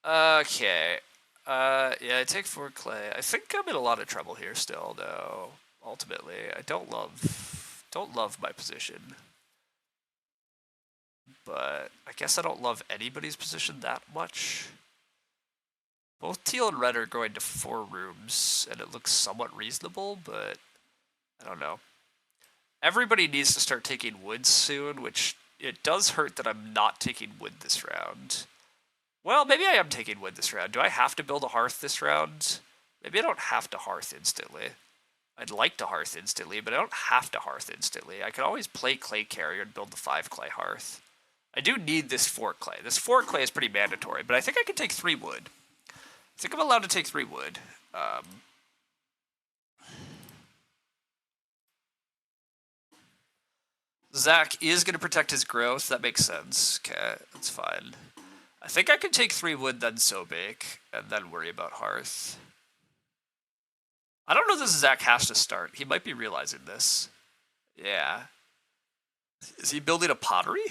C: Okay. Yeah, I take 4 clay. I think I'm in a lot of trouble here still, though. Ultimately, I don't love my position. But I guess I don't love anybody's position that much. Both Teal and Red are going to 4 rooms, and it looks somewhat reasonable, but I don't know. Everybody needs to start taking wood soon, which it does hurt that I'm not taking wood this round. Well, maybe I am taking wood this round. Do I have to build a hearth this round? Maybe I don't have to hearth instantly. I'd like to hearth instantly, but I don't have to hearth instantly. I can always play clay carrier and build the 5 clay hearth. I do need this 4 clay. This 4 clay is pretty mandatory, but I think I can take 3 wood. I think I'm allowed to take 3 wood. Zach is going to protect his growth. That makes sense. Okay, that's fine. I think I can take 3 wood, then so bake, and then worry about hearth. I don't know if Zach has to start. He might be realizing this. Yeah. Is he building a pottery?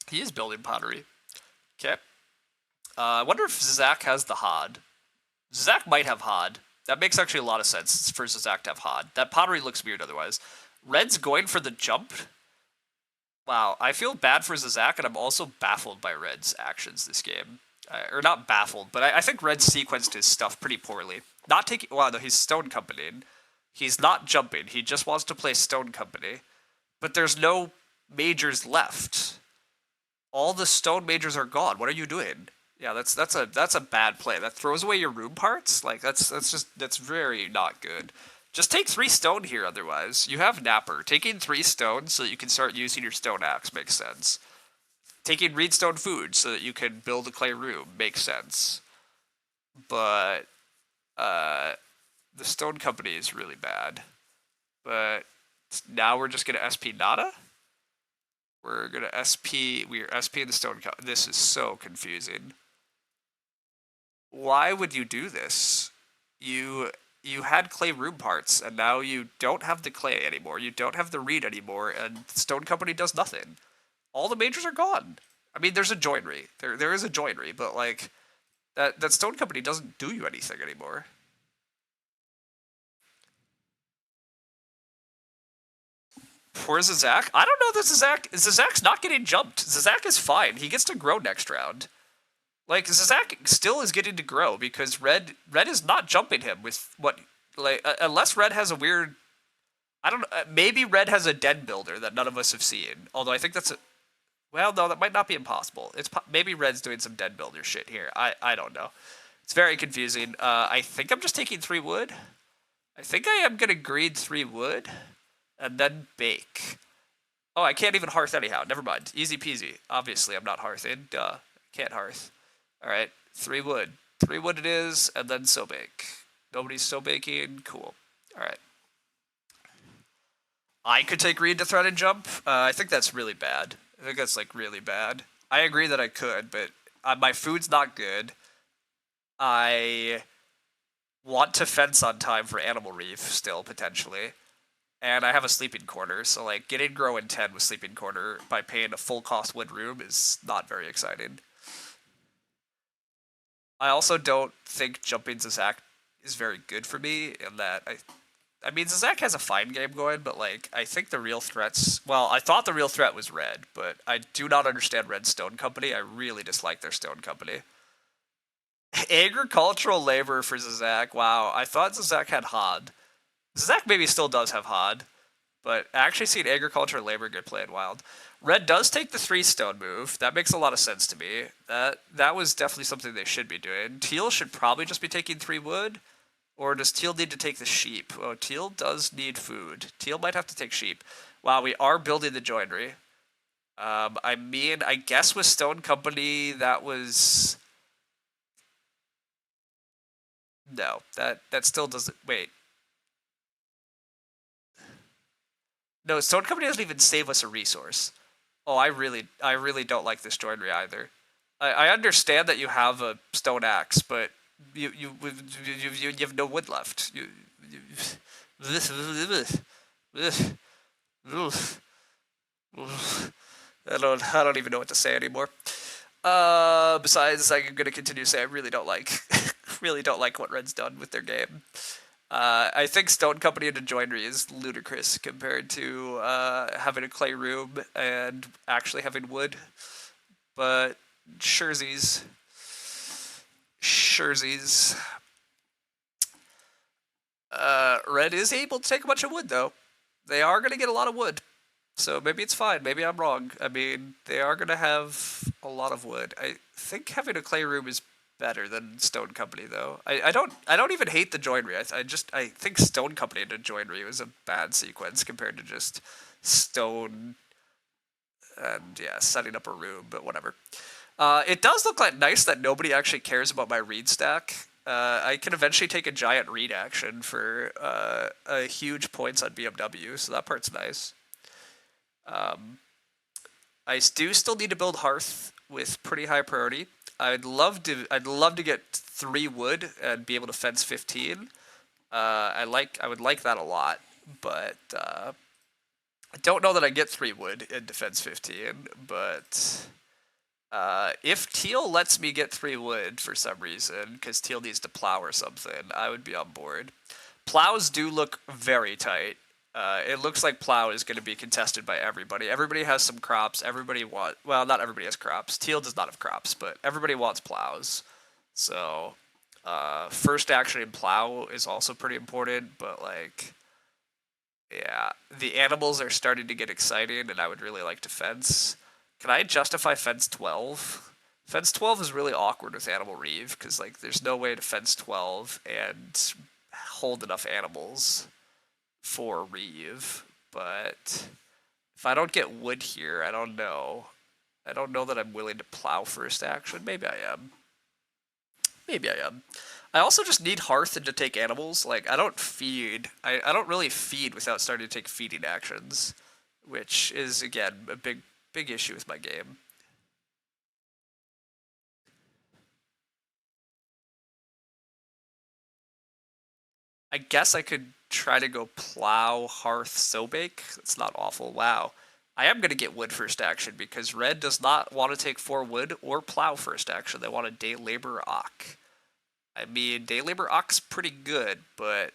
C: He is building pottery. Okay. I wonder if Zach has the Hod. Zach might have Hod. That makes actually a lot of sense for Zach to have Hod. That pottery looks weird otherwise. Red's going for the jump. Wow, I feel bad for Zach, and I'm also baffled by Red's actions this game. Or not baffled, but I think Red sequenced his stuff pretty poorly. Not taking... Wow, no, he's Stone Companying. He's not jumping. He just wants to play Stone Company. But there's no majors left. All the stone majors are gone. What are you doing? Yeah, that's a bad play. That throws away your room parts. Like that's very not good. Just take 3 stone here. Otherwise, you have Napper. Taking 3 stone so that you can start using your stone axe makes sense. Taking reedstone food so that you can build a clay room makes sense. But the Stone Company is really bad. But now we're just gonna SP Nada. We're gonna SP. We're SP in the Stone Company. This is so confusing. Why would you do this? You had clay room parts, and now you don't have the clay anymore. You don't have the reed anymore, and Stone Company does nothing. All the majors are gone. I mean, there's a joinery. There is a joinery, but like that Stone Company doesn't do you anything anymore. Poor Zizak. I don't know that Zizak's not getting jumped. Zizak is fine. He gets to grow next round. Like, Zizak still is getting to grow because Red is not jumping him with what, like, unless Red has a weird, I don't know, maybe Red has a den builder that none of us have seen. Although I think that's well, no, that might not be impossible. Maybe Red's doing some den builder shit here. I don't know. It's very confusing. I think I'm just taking 3 wood. I think I am gonna greed 3 wood, and then bake. Oh, I can't even hearth anyhow. Never mind. Easy peasy. Obviously, I'm not hearthing. Duh. Can't hearth. Alright, 3 wood. 3 wood it is, and then so bake. Nobody's so baking. Cool. Alright. I could take reed to thread and jump. I think that's really bad. I think that's, like, really bad. I agree that I could, but my food's not good. I want to fence on time for Animal Reef still, potentially. And I have a sleeping corner, so, like, getting grow in 10 with sleeping corner by paying a full cost wood room is not very exciting. I also don't think jumping Zizak is very good for me in that I mean, Zizak has a fine game going, but, like, I think the real threats... Well, I thought the real threat was Red, but I do not understand Red's Stone Company. I really dislike their Stone Company. Agricultural labor for Zizak. Wow, I thought Zizak had Hod. Zizak maybe still does have Hod, but I actually seen agricultural labor get played wild. Red does take the 3 stone move. That makes a lot of sense to me. That was definitely something they should be doing. Teal should probably just be taking 3 wood. Or does Teal need to take the sheep? Oh, Teal does need food. Teal might have to take sheep. Wow, we are building the joinery. I mean, I guess with Stone Company, that was... No, that still doesn't... Wait. No, Stone Company doesn't even save us a resource. Oh, I really don't like this joinery either. I understand that you have a stone axe, but you have no wood left. I don't even know what to say anymore. Besides, I'm gonna continue to say I really don't like what Red's done with their game. I think Stone Company into joinery is ludicrous compared to having a clay room and actually having wood. But Scherzies. Red is able to take a bunch of wood, though. They are going to get a lot of wood. So maybe it's fine. Maybe I'm wrong. I mean, they are going to have a lot of wood. I think having a clay room is better than Stone Company, though. I don't even hate the joinery. I think Stone Company into joinery was a bad sequence compared to just stone And yeah, setting up a room, but whatever. It does look like nice that nobody actually cares about my reed stack. I can eventually take a giant reed action for a huge points on BMW, so that part's nice. I do still need to build hearth with pretty high priority. I'd love to get 3 wood and be able to fence 15. I would like that a lot, but I don't know that I get 3 wood in defense 15. But if teal lets me get 3 wood for some reason, because teal needs to plow or something, I would be on board. Plows do look very tight. It looks like plow is going to be contested by everybody. Everybody has some crops. Well, not everybody has crops. Teal does not have crops, but everybody wants plows. So, first action in plow is also pretty important, but like, yeah, the animals are starting to get exciting, and I would really like to fence. Can I justify fence 12? Fence 12 is really awkward with animal reeve, because like, there's no way to fence 12 and hold enough animals for reeve, but if I don't get wood here, I don't know. I don't know that I'm willing to plow first action. Maybe I am. Maybe I am. I also just need hearth and to take animals. Like, I don't feed. I don't really feed without starting to take feeding actions, which is, again, a big issue with my game. I guess I could try to go plow, hearth, sobake. It's not awful. Wow. I am going to get wood first action because red does not want to take 4 wood or plow first action. They want a day labor ock. I mean, day labor ock's pretty good, but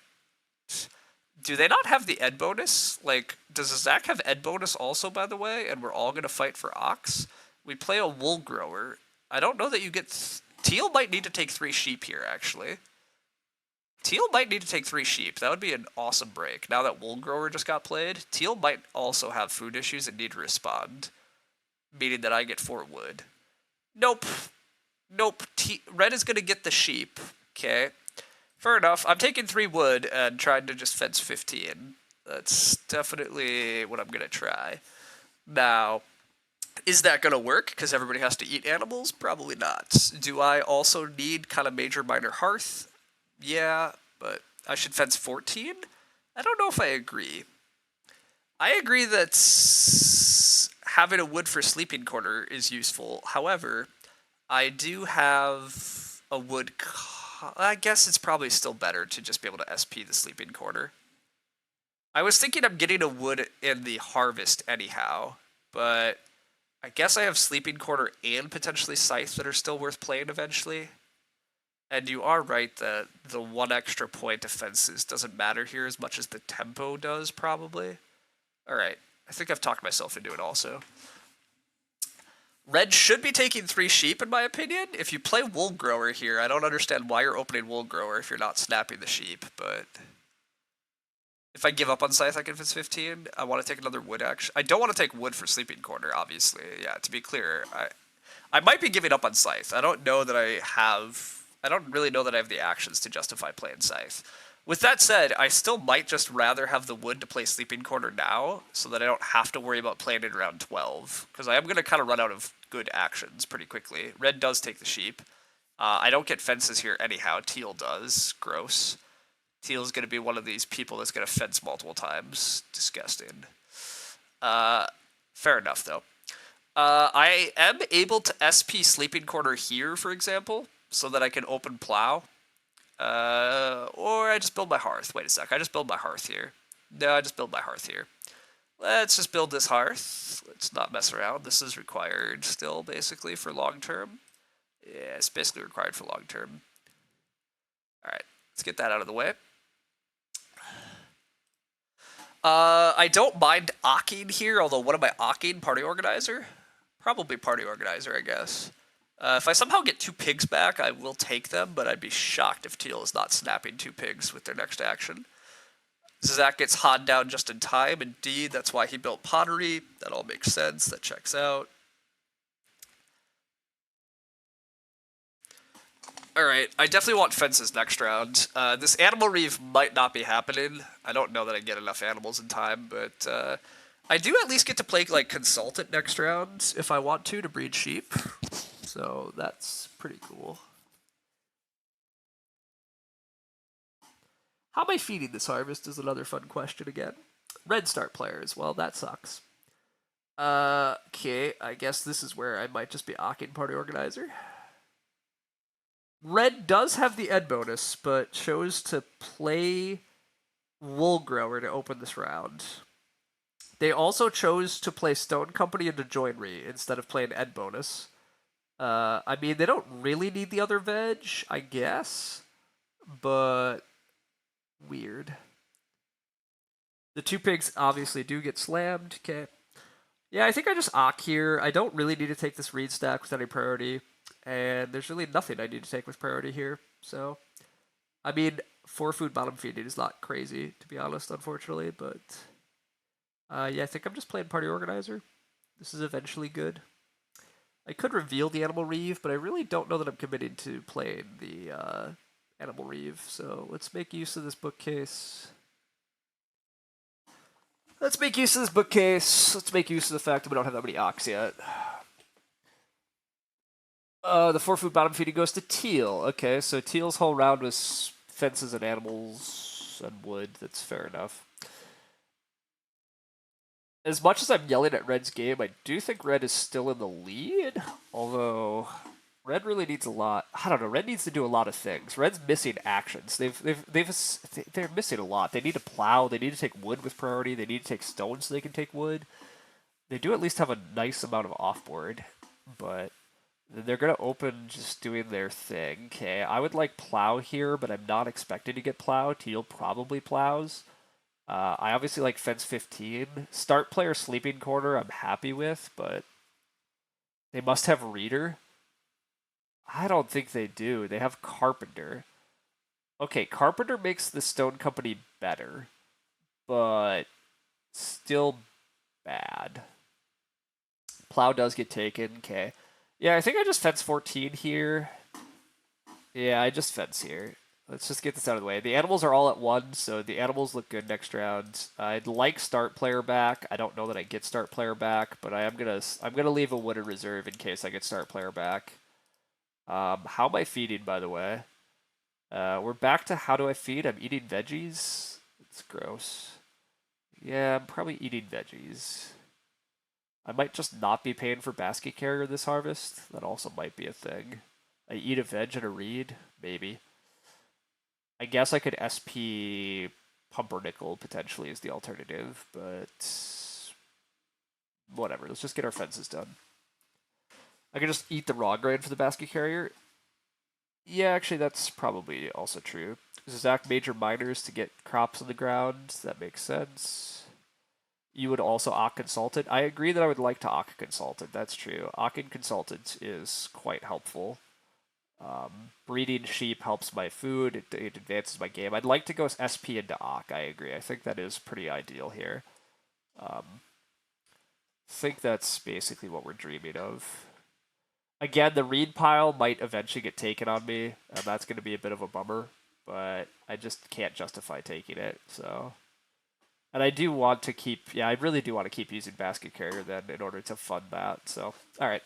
C: do they not have the ed bonus? Like, does Zach have ed bonus also, by the way, and we're all going to fight for ox? We play a wool grower. I don't know that you get... Teal might need to take 3 sheep here, actually. Teal might need to take 3 sheep. That would be an awesome break. Now that wool grower just got played, Teal might also have food issues and need to respond, meaning that I get 4 wood. Nope. Nope. Red is going to get the sheep. Okay. Fair enough. I'm taking 3 wood and trying to just fence 15. That's definitely what I'm going to try. Now, is that going to work? Because everybody has to eat animals? Probably not. Do I also need kind of major minor hearth? Yeah, but I should fence 14? I don't know if I agree. I agree that having a wood for sleeping corner is useful. However, I do have a wood... I guess it's probably still better to just be able to SP the sleeping corner. I was thinking I'm getting a wood in the harvest anyhow, but I guess I have sleeping corner and potentially scythe that are still worth playing eventually. And you are right that the 1 extra point of fences doesn't matter here as much as the tempo does, probably. Alright, I think I've talked myself into it also. Red should be taking 3 sheep, in my opinion. If you play wool grower here, I don't understand why you're opening wool grower if you're not snapping the sheep, but... If I give up on scythe, I can fence 15. I want to take another wood action. I don't want to take wood for sleeping corner, obviously. Yeah, to be clear, I might be giving up on scythe. I don't know that I don't really know that I have the actions to justify playing scythe. With that said, I still might just rather have the wood to play sleeping corner now, so that I don't have to worry about playing it around 12. Because I am going to kind of run out of good actions pretty quickly. Red does take the sheep. I don't get fences here anyhow. Teal does. Gross. Teal's going to be one of these people that's going to fence multiple times. Disgusting. Fair enough, though. I am able to SP sleeping corner here, for example, so that I can open plow. Or I just build my hearth. Wait a sec, I just build my hearth here. No, I just build my hearth here. Let's just build this hearth. Let's not mess around. This is required still, basically, for long term. Yeah, it's basically required for long term. Alright, let's get that out of the way. I don't mind ocking here, although what am I ocking? Party organizer? Probably party organizer, I guess. If I somehow get 2 pigs back, I will take them, but I'd be shocked if Teal is not snapping 2 pigs with their next action. Zach gets hod down just in time. Indeed, that's why he built pottery. That all makes sense. That checks out. Alright, I definitely want fences next round. This animal reeve might not be happening. I don't know that I get enough animals in time, but I do at least get to play like consultant next round if I want to breed sheep. So that's pretty cool. How am I feeding this harvest is another fun question again. Red start players. Well, that sucks. Okay, I guess this is where I might just be Akin party organizer. Red does have the ed bonus, but chose to play Wool Grower to open this round. They also chose to play Stone Company into Joinery instead of playing ed bonus. I mean, they don't really need the other veg, I guess, but weird. The 2 pigs obviously do get slammed. Okay. Yeah, I think I just Ak here. I don't really need to take this reed stack with any priority, and there's really nothing I need to take with priority here. So, I mean, 4 food bottom feeding is not crazy, to be honest, unfortunately, but yeah, I think I'm just playing party organizer. This is eventually good. I could reveal the Animal Reeve, but I really don't know that I'm committing to playing the Animal Reeve, so let's make use of this bookcase. Let's make use of this bookcase. Let's make use of the fact that we don't have that many ox yet. The 4 food bottom feeding goes to Teal. Okay, so Teal's whole round was fences and animals and wood. That's fair enough. As much as I'm yelling at Red's game, I do think Red is still in the lead. Although Red really needs a lot. I don't know. Red needs to do a lot of things. Red's missing actions. They're missing a lot. They need to plow. They need to take wood with priority. They need to take stone so they can take wood. They do at least have a nice amount of offboard, but they're gonna open just doing their thing. Okay, I would like plow here, but I'm not expecting to get plow. Teal probably plows. I obviously like fence 15. Start player sleeping corner I'm happy with, but they must have reader. I don't think they do. They have carpenter. Okay, carpenter makes the stone company better, but still bad. Plow does get taken. Okay. Yeah, I think I just fence 14 here. Yeah, I just fence here. Let's just get this out of the way. The animals are all at 1, so the animals look good next round. I'd like start player back. I don't know that I get start player back, but I'm gonna leave a wood in reserve in case I get start player back. How am I feeding, by the way? We're back to how do I feed? I'm eating veggies. It's gross. Yeah, I'm probably eating veggies. I might just not be paying for basket carrier this harvest. That also might be a thing. I eat a veg and a reed, maybe. I guess I could SP Pumpernickel potentially as the alternative, but whatever. Let's just get our fences done. I could just eat the raw grain for the basket carrier. Yeah, actually, that's probably also true. Zach major miners to get crops on the ground. That makes sense. You would also Ak Consultant. I agree that I would like to Ak Consultant. That's true. Ak Consultant is quite helpful. Breeding sheep helps my food. It advances my game. I'd like to go SP into Ak. I agree. I think that is pretty ideal here. I think that's basically what we're dreaming of. Again, the reed pile might eventually get taken on me, and that's going to be a bit of a bummer, but I just can't justify taking it, so... And I do want to keep... Yeah, I really do want to keep using basket carrier then in order to fund that, so... Alright.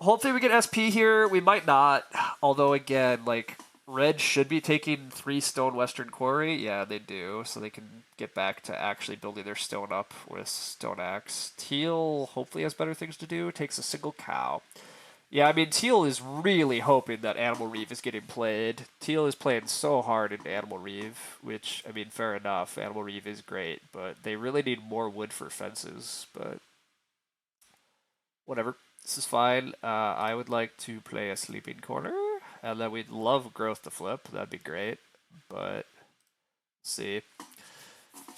C: Hopefully we get SP here. We might not, although again, like, Red should be taking 3 stone Western Quarry. Yeah, they do, so they can get back to actually building their stone up with Stone Axe. Teal hopefully has better things to do. Takes a single cow. Yeah, I mean, Teal is really hoping that Animal Reeve is getting played. Teal is playing so hard in Animal Reeve, which, I mean, fair enough. Animal Reeve is great, but they really need more wood for fences, but whatever. This is fine. I would like to play a sleeping corner, and then we'd love growth to flip. That'd be great, but see.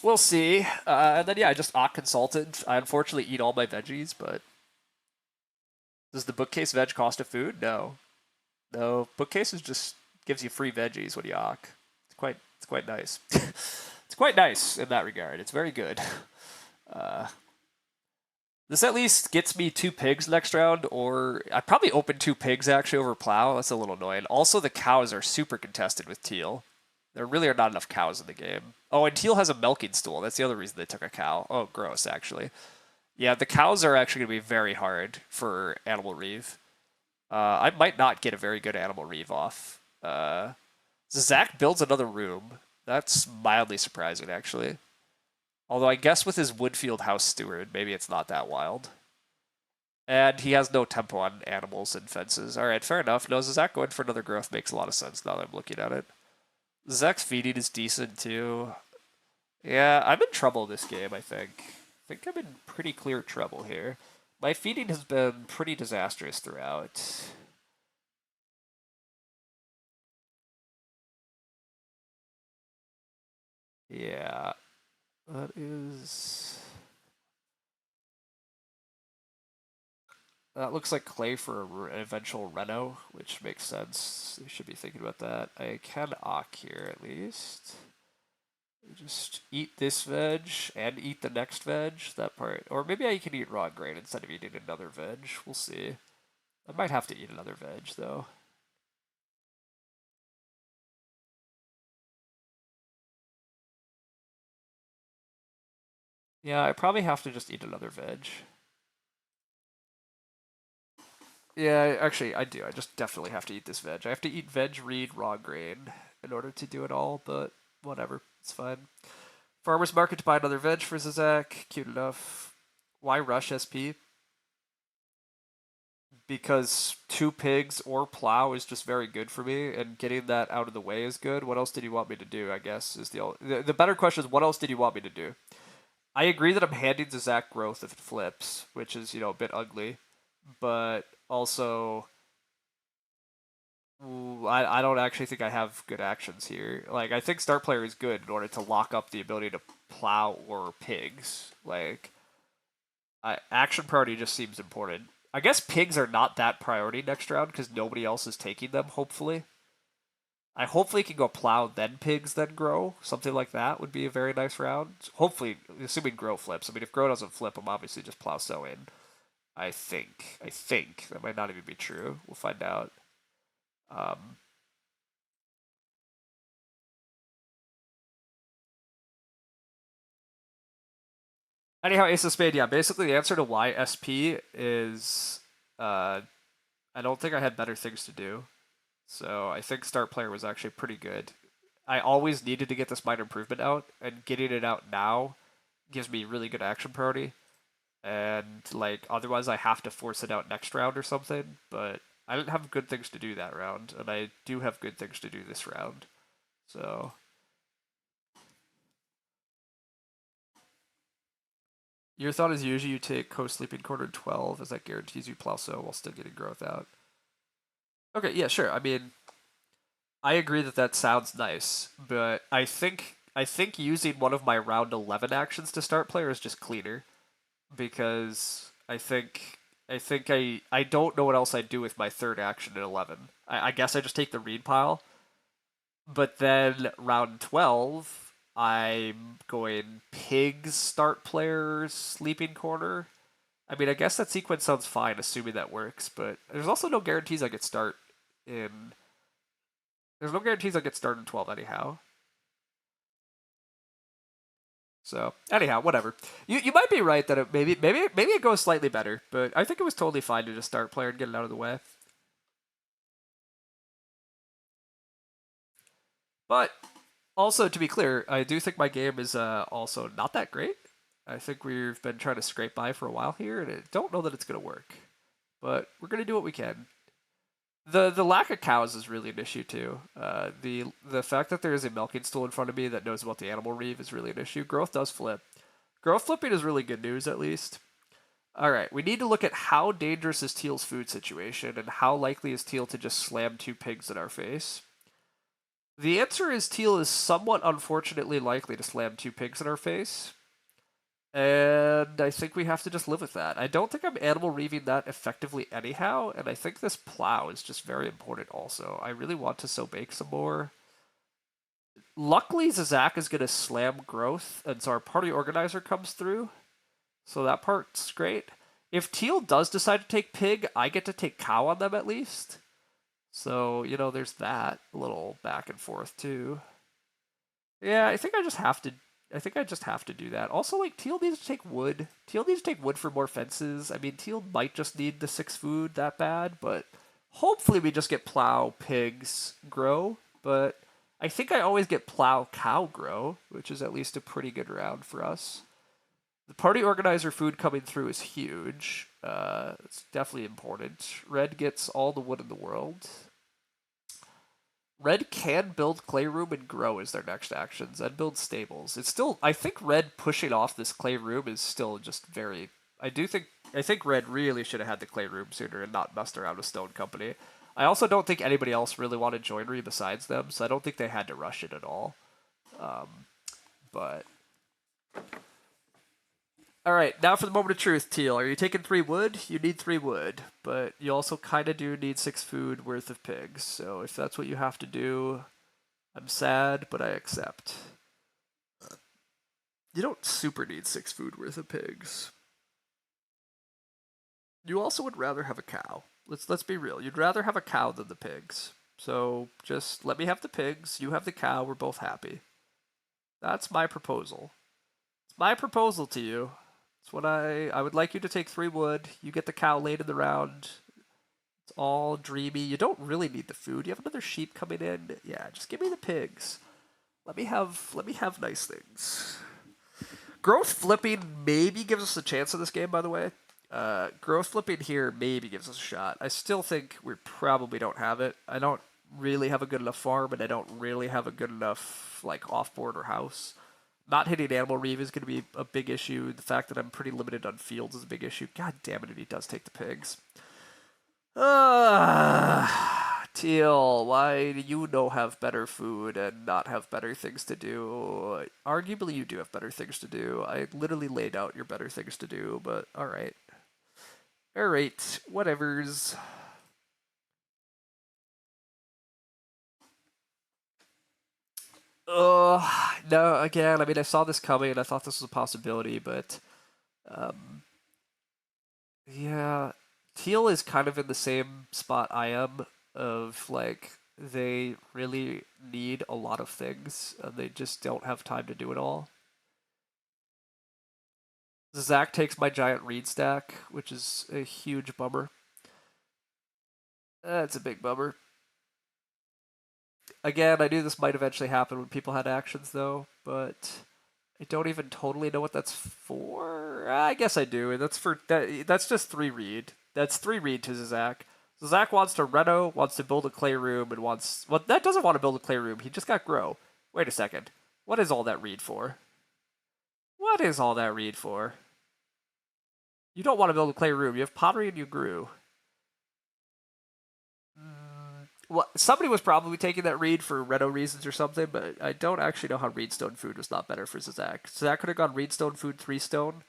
C: We'll see. And then, yeah, I just Ak Consultant. I unfortunately eat all my veggies, but does the bookcase veg cost a food? No. No, bookcases just gives you free veggies when you Ak. It's quite nice. It's quite nice in that regard. It's very good. This at least gets me 2 pigs next round, or I probably open 2 pigs actually over plow. That's a little annoying. Also, the cows are super contested with Teal.
B: There really are not enough cows in the game. Oh, and Teal has a milking stool. That's the other reason they took a cow. Oh, gross, actually. Yeah, the cows are actually going to be very hard for Animal Reeve. I might not get a very good Animal Reeve off. Zach builds another room. That's mildly surprising, actually. Although I guess with his Woodfield House Steward, maybe it's not that wild. And he has no tempo on animals and fences. Alright, fair enough. No, Zach going for another growth makes a lot of sense now that I'm looking at it. Zach's feeding is decent, too. Yeah, I'm in trouble this game, I think. I think I'm in pretty clear trouble here. My feeding has been pretty disastrous throughout. Yeah, that is... That looks like clay for an eventual Reno, which makes sense. You should be thinking about that. I can Ock here, at least. Just eat this veg and eat the next veg, that part. Or maybe I can eat raw grain instead of eating another veg. We'll see. I might have to eat another veg, though. Yeah, I probably have to just eat another veg. Yeah, actually, I do. I just definitely have to eat this veg. I have to eat veg, reed, raw grain in order to do it all, but whatever. It's fine. Farmer's market to buy another veg for Zizak. Cute enough. Why rush SP? Because two pigs or plow is just very good for me, and getting that out of the way is good. What else did you want me to do, I guess, is the better question is, what else did you want me to do? I agree that I'm handing Zizak growth if it flips, which is, a bit ugly, but also I don't actually think I have good actions here. Like, I think start player is good in order to lock up the ability to plow or pigs. Like, action priority just seems important. I guess pigs are not that priority next round because nobody else is taking them, hopefully. I hopefully can go plow, then pigs, then grow. Something like that would be a very nice round. Hopefully, assuming grow flips. I mean, if grow doesn't flip, I'm obviously just plow sow in. I think. I think. That might not even be true. We'll find out. Um, Anyhow, Ace of Spade, yeah, basically the answer to why SP is I don't think I had better things to do. So I think start player was actually pretty good. I always needed to get this minor improvement out, and getting it out now gives me really good action priority. And like otherwise I have to force it out next round or something, but I didn't have good things to do that round, and I do have good things to do this round. So your thought is usually you take co-sleeping quarter 12 as that guarantees you plow sow while still getting growth out. Okay, yeah, sure. I mean, I agree that that sounds nice, but I think using one of my round 11 actions to start player is just cleaner because I don't know what else I'd do with my third action in 11. I guess I just take the read pile, but then round 12 I'm going pigs start player sleeping corner. I mean, I guess that sequence sounds fine, assuming that works, but there's also no guarantees I get start in. There's no guarantees I get start in 12 anyhow. So anyhow, whatever. You might be right that maybe it goes slightly better, but I think it was totally fine to just start player and get it out of the way. But also to be clear, I do think my game is also not that great. I think we've been trying to scrape by for a while here, and I don't know that it's gonna work. But we're gonna do what we can. The lack of cows is really an issue too. The fact that there is a milking stool in front of me that knows about the animal reeve is really an issue. Growth does flip. Growth flipping is really good news, at least. All right, we need to look at how dangerous is Teal's food situation and how likely is Teal to just slam two pigs in our face. The answer is Teal is somewhat unfortunately likely to slam two pigs in our face. And I think we have to just live with that. I don't think I'm animal reaving that effectively anyhow, and I think this plow is just very important also. I really want to sow bake some more. Luckily, Zizak is going to slam growth, and so our party organizer comes through. So that part's great. If Teal does decide to take pig, I get to take cow on them at least. So, there's that. A little back and forth too. Yeah, I think I just have to. I think I just have to do that. Also, like teal needs to take wood. Teal needs to take wood for more fences. I mean, teal might just need the 6 food that bad, but hopefully we just get plow, pigs, grow. But I think I always get plow, cow, grow, which is at least a pretty good round for us. The party organizer food coming through is huge. It's definitely important. Red gets all the wood in the world. Red can build clay room and grow as their next actions and build stables. It's still, I think red pushing off this clay room is still just very. I think red really should have had the clay room sooner and not messed around with Stone Company. I also don't think anybody else really wanted joinery besides them, so I don't think they had to rush it at all. But all right, now for the moment of truth, Teal. Are you taking 3 wood? You need 3 wood, but you also kind of do need 6 food worth of pigs. So if that's what you have to do, I'm sad, but I accept. You don't super need 6 food worth of pigs. You also would rather have a cow. Let's be real. You'd rather have a cow than the pigs. So just let me have the pigs. You have the cow. We're both happy. That's my proposal. It's my proposal to you. It's what I would like you to take 3 wood. You get the cow late in the round. It's all dreamy. You don't really need the food. You have another sheep coming in. Yeah, just give me the pigs. Let me have nice things. Growth flipping maybe gives us a chance in this game, by the way. Growth flipping here maybe gives us a shot. I still think we probably don't have it. I don't really have a good enough farm, and I don't really have a good enough like off-board or house. Not hitting Animal Reeve is going to be a big issue. The fact that I'm pretty limited on fields is a big issue. God damn it, and he does take the pigs. Teal, why do you no have better food and not have better things to do? Arguably, you do have better things to do. I literally laid out your better things to do, but alright. Alright, whatevers. No, again, I mean, I saw this coming and I thought this was a possibility, but yeah, Teal is kind of in the same spot I am of like they really need a lot of things and they just don't have time to do it all. Zach takes my giant reed stack, which is a huge bummer. That's a big bummer. Again, I knew this might eventually happen when people had actions though, but I don't even totally know what that's for. I guess I do. That's just 3 reed. That's 3 reed to Zach. So Zach wants to reno, wants to build a clay room, and that doesn't want to build a clay room. He just got grow. Wait a second. What is all that reed for? What is all that reed for? You don't want to build a clay room. You have pottery and you grew. Well, somebody was probably taking that reed for reno reasons or something, but I don't actually know how reedstone food was not better for Zach. Zach could have gone reedstone food 3 stone.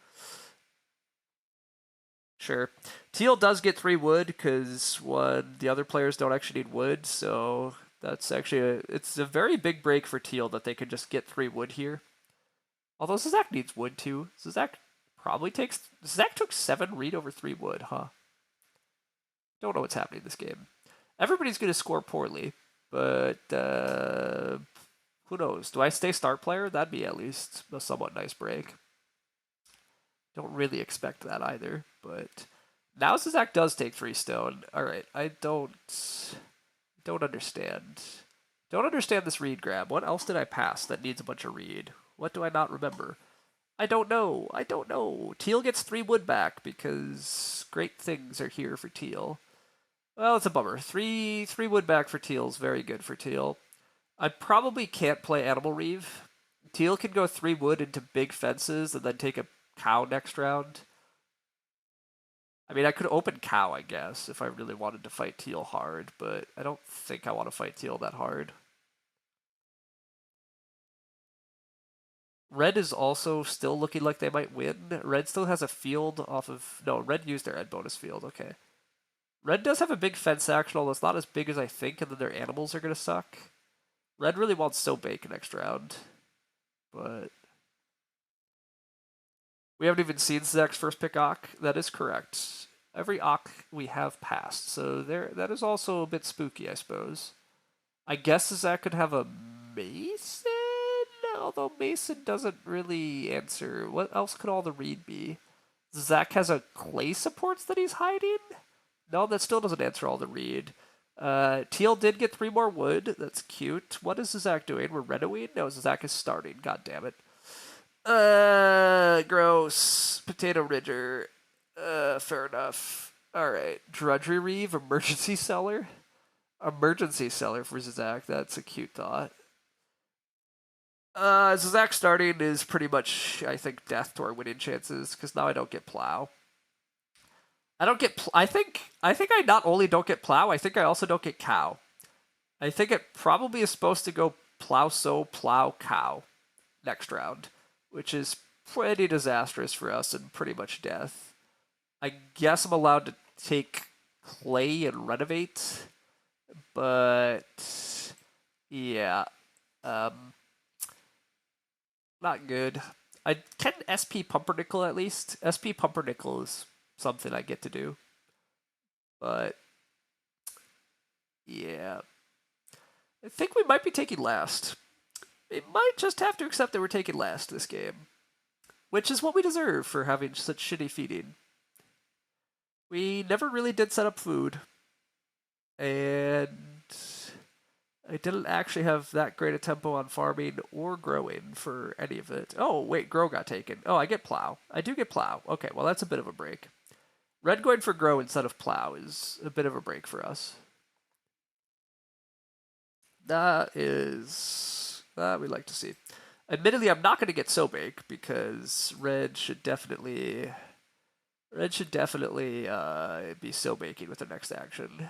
B: Sure. Teal does get 3 wood because the other players don't actually need wood, so that's actually it's a very big break for Teal that they could just get 3 wood here. Although Zach needs wood too. Zach took 7 reed over 3 wood, huh? Don't know what's happening in this game. Everybody's gonna score poorly, but who knows? Do I stay start player? That'd be at least a somewhat nice break. Don't really expect that either, but now Zach does take 3 stone. All right, I don't understand. Don't understand this reed grab. What else did I pass that needs a bunch of reed? What do I not remember? I don't know. I don't know. Teal gets 3 wood back because great things are here for Teal. Well, it's a bummer. Three wood back for Teal is very good for Teal. I probably can't play Animal Reeve. Teal can go 3 wood into big fences and then take a cow next round. I mean, I could open cow, I guess, if I really wanted to fight Teal hard, but I don't think I want to fight Teal that hard. Red is also still looking like they might win. Red still has a field off of... No, Red used their end bonus field, okay. Red does have a big fence action, although it's not as big as I think, and then their animals are going to suck. Red really wants So Bake next round, but... We haven't even seen Zach's first pick Ock. That is correct. Every Ock we have passed, so that is also a bit spooky, I suppose. I guess Zach could have a Mason? although Mason doesn't really answer. What else could all the reed be? Zach has a clay supports that he's hiding? No, that still doesn't answer all the reed. Teal did get 3 more wood. That's cute. What is Zach doing? We're renoing? No, Zach is starting. God damn it. Gross. Potato ridger. Fair enough. Alright. Drudgery reeve, emergency cellar. Emergency cellar for Zach. That's a cute thought. Zach starting is pretty much, I think, death to our winning chances, because now I don't get plow. I don't get. I think I not only don't get plow. I think I also don't get cow. I think it probably is supposed to go plow plow cow next round, which is pretty disastrous for us and pretty much death. I guess I'm allowed to take clay and renovate, but yeah, not good. I can SP pumpernickel at least. SP pumpernickel is something I get to do. But yeah, I think we might be taking last. We might just have to accept that we're taking last this game, which is what we deserve for having such shitty feeding. We never really did set up food, and I didn't actually have that great a tempo on farming or growing for any of it. Oh, wait, grow got taken. Oh, I get plow. I do get plow. Okay, well, that's a bit of a break. Red going for grow instead of plow is a bit of a break for us. That is that we like to see. Admittedly, I'm not going to get so big because red should definitely be so baking with their next action.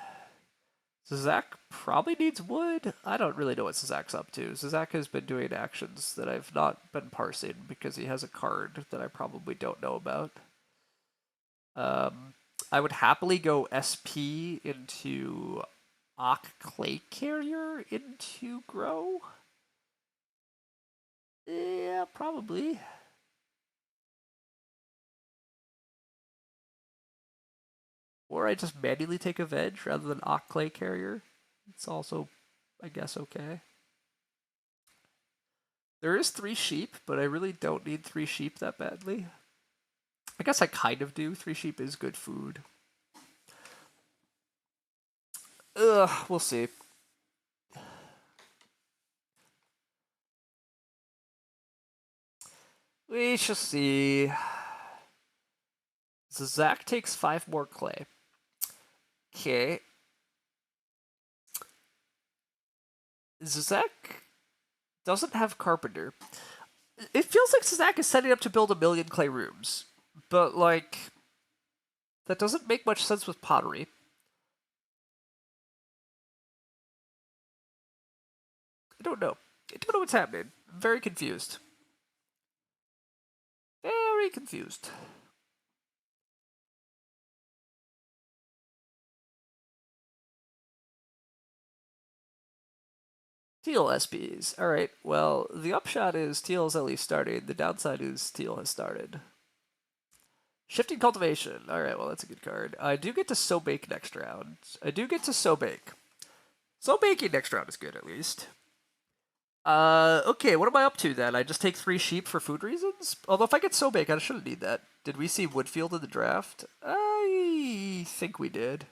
B: Zach probably needs wood. I don't really know what Zach's up to. Zach has been doing actions that I've not been parsing because he has a card that I probably don't know about. I would happily go SP into Clay Carrier into Grow. Yeah, probably. Or I just manually take a veg rather than Clay Carrier. It's also, I guess, okay. There is 3 sheep, but I really don't need 3 sheep that badly. I guess I kind of do. 3 sheep is good food. We'll see. We shall see. So Zach takes 5 more clay. Okay. Zach doesn't have carpenter. It feels like Zach is setting up to build 1,000,000 clay rooms, but like that doesn't make much sense with pottery. I don't know. I don't know what's happening. I'm very confused. Very confused. Teal SPs. Alright, well, the upshot is Teal's at least started. The downside is Teal has started. Shifting Cultivation. Alright, well, that's a good card. I do get to Sow Bake next round. Sow Baking next round is good, at least. Okay, what am I up to then? I just take 3 sheep for food reasons? Although if I get Sow Bake, I shouldn't need that. Did we see Woodfield in the draft? I think we did.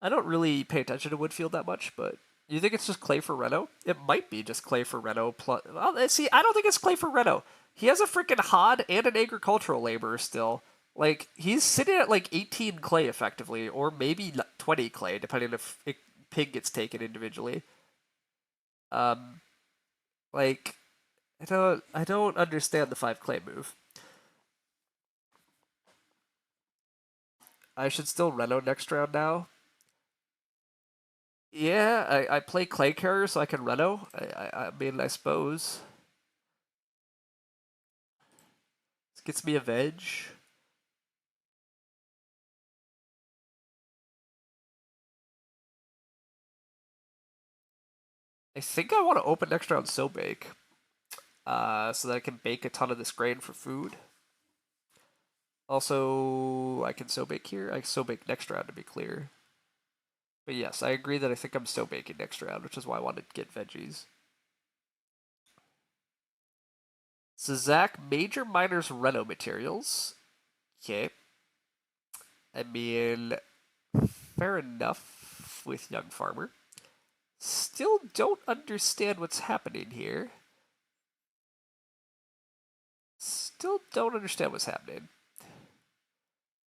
B: I don't really pay attention to Woodfield that much, but you think it's just clay for Reno? It might be just clay for Reno. Plus, well, see, I don't think it's clay for Reno. He has a freaking HOD and an agricultural laborer still. Like, he's sitting at like 18 clay effectively, or maybe 20 clay, depending if pig gets taken individually. Like, I don't understand the 5 clay move. I should still Reno next round now. Yeah, I play clay carrier so I can Reno. I mean, I suppose. This gets me a veg. I think I want to open next round Sow Bake. So that I can bake a ton of this grain for food. Also, I can Sow Bake here. I can Sow Bake next round to be clear. But yes, I agree that I think I'm Sow Baking next round, which is why I wanted to get veggies. So Zach, major minors reno materials. Okay. I mean, fair enough with young farmer. Still don't understand what's happening here. Still don't understand what's happening.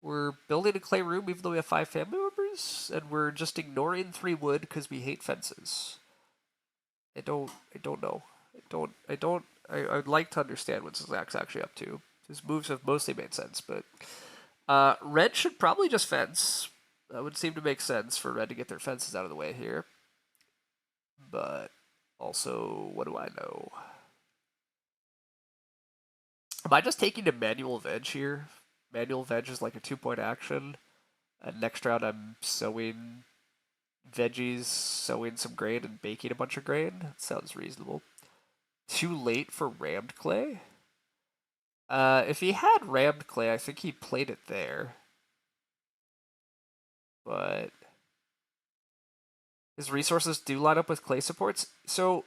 B: We're building a clay room even though we have 5 family members, and we're just ignoring 3 wood because we hate fences. I don't know. I'd like to understand what Zach's actually up to. His moves have mostly made sense, but red should probably just fence. That would seem to make sense for red to get their fences out of the way here. But also, what do I know? Am I just taking a manual veg here? Manual veg is like a 2-point action. And next round I'm sowing veggies, sowing some grain, and baking a bunch of grain. That sounds reasonable. Too late for rammed clay? If he had rammed clay, I think he played it there. But his resources do line up with clay supports. So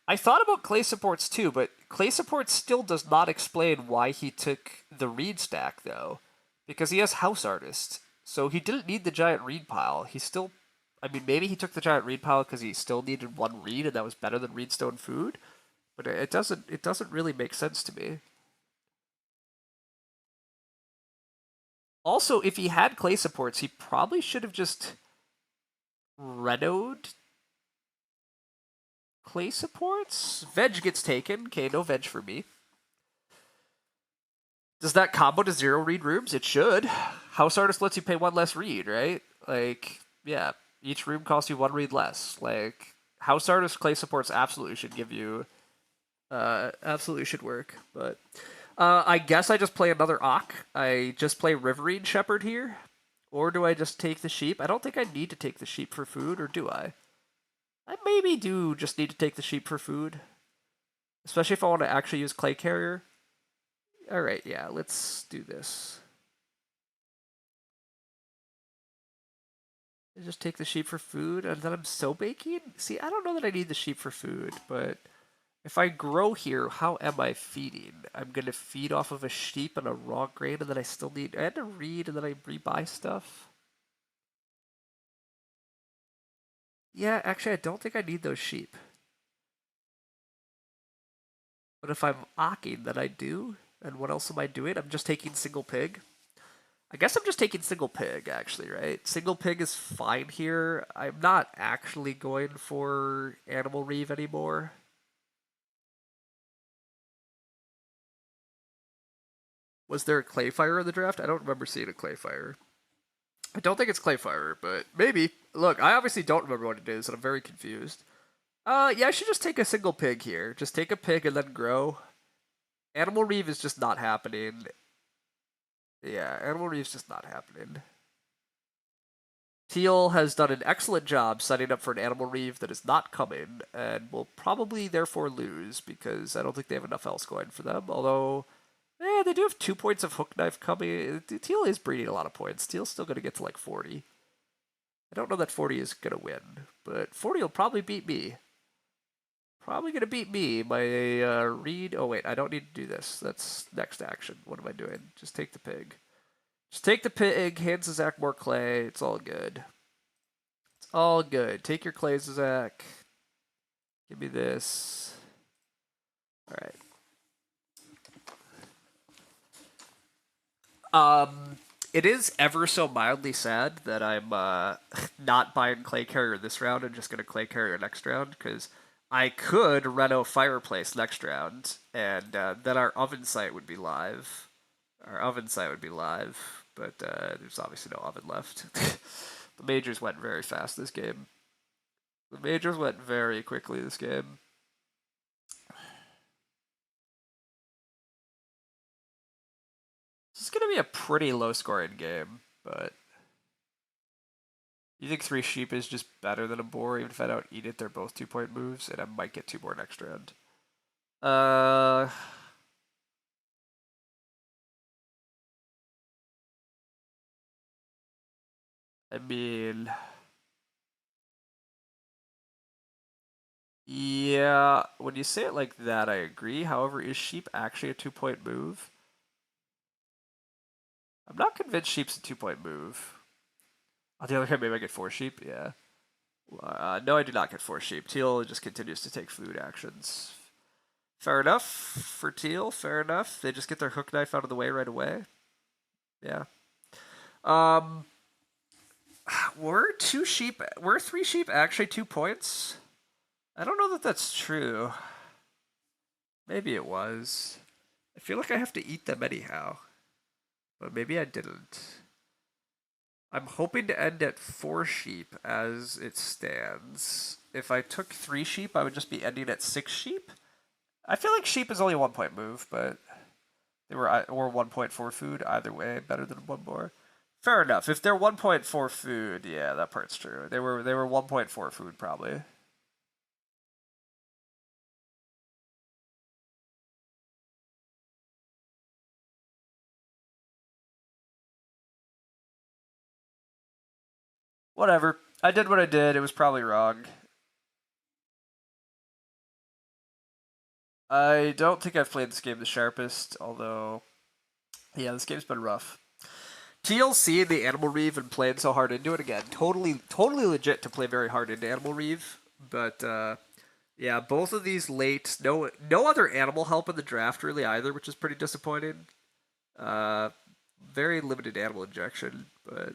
B: I thought about clay supports too, but clay supports still does not explain why he took the reed stack though, because he has house artist. So he didn't need the giant reed pile. He still, I mean, maybe he took the giant reed pile because he still needed 1 reed and that was better than reedstone food. But it doesn't really make sense to me. Also, if he had clay supports, he probably should have just renoed clay supports. Veg gets taken. Okay, no veg for me. Does that combo to 0 reed rooms? It should. House artist lets you pay 1 less reed, right? Like, yeah, each room costs you 1 reed less. Like, house artist clay supports absolutely should give you, absolutely should work. But I guess I just play another Ock. I just play Riverine Shepherd here. Or do I just take the sheep? I don't think I need to take the sheep for food, or do I? I maybe do just need to take the sheep for food. Especially if I want to actually use Clay Carrier. Alright, yeah, let's do this. I just take the sheep for food, and then I'm so baking? See, I don't know that I need the sheep for food, but if I grow here, how am I feeding? I'm gonna feed off of a sheep and a raw grain, and then I still need and a reed, and then I rebuy stuff. Yeah, actually, I don't think I need those sheep. But if I'm ocking, then I do. And what else am I doing? I'm just taking single pig. I guess I'm just taking single pig, actually, right? Single pig is fine here. I'm not actually going for animal reeve anymore. Was there a Clayfire in the draft? I don't remember seeing a Clayfire. I don't think it's Clayfire, but maybe. Look, I obviously don't remember what it is, and I'm very confused. Yeah, I should just take a single pig here. Just take a pig and then grow. Animal reeve is just not happening. Yeah, animal reeve's just not happening. Teal has done an excellent job setting up for an animal reeve that is not coming, and will probably therefore lose because I don't think they have enough else going for them. Although, they do have 2 points of hook knife coming. Teal is breeding a lot of points. Teal's still going to get to like 40. I don't know that 40 is going to win, but 40 will probably beat me. Probably going to beat me. My reed. Oh, wait, I don't need to do this. That's next action. What am I doing? Just take the pig. Just take the pig, hand Zach more clay. It's all good. It's all good. Take your clay, Zach. Give me this. All right. It is ever so mildly sad that I'm not buying Clay Carrier this round and just going to Clay Carrier next round, because I could reno Fireplace next round, and then our oven site would be live. Our oven site would be live, but there's obviously no oven left. The majors went very fast this game. The majors went very quickly this game. This is going to be a pretty low-scoring game, but you think 3 sheep is just better than a boar? Even if I don't eat it, they're both 2-point moves, and I might get 2 more next round. I mean, Yeah, when you say it like that, I agree. However, is sheep actually a 2-point move? I'm not convinced sheep's a 2-point move. On the other hand, maybe I get 4 sheep. Yeah. No, I do not get 4 sheep. Teal just continues to take food actions. Fair enough for Teal. Fair enough. They just get their hook knife out of the way right away. Yeah. Um, were 3 sheep actually 2 points? I don't know that that's true. Maybe it was. I feel like I have to eat them anyhow. But maybe I didn't. I'm hoping to end at 4 sheep as it stands. If I took 3 sheep, I would just be ending at 6 sheep. I feel like sheep is only a 1-point move, but they were 1 point for food. Either way, better than 1 more. Fair enough. If they're 1 point for food, yeah, that part's true. They were 1 point for food probably. Whatever. I did what I did. It was probably wrong. I don't think I've played this game the sharpest, although, yeah, this game's been rough. TLC and the Animal Reeve and playing so hard into it again. Totally legit to play very hard into Animal Reeve, but yeah, both of these late. No other animal help in the draft really either, which is pretty disappointing. Uh, very limited animal injection, but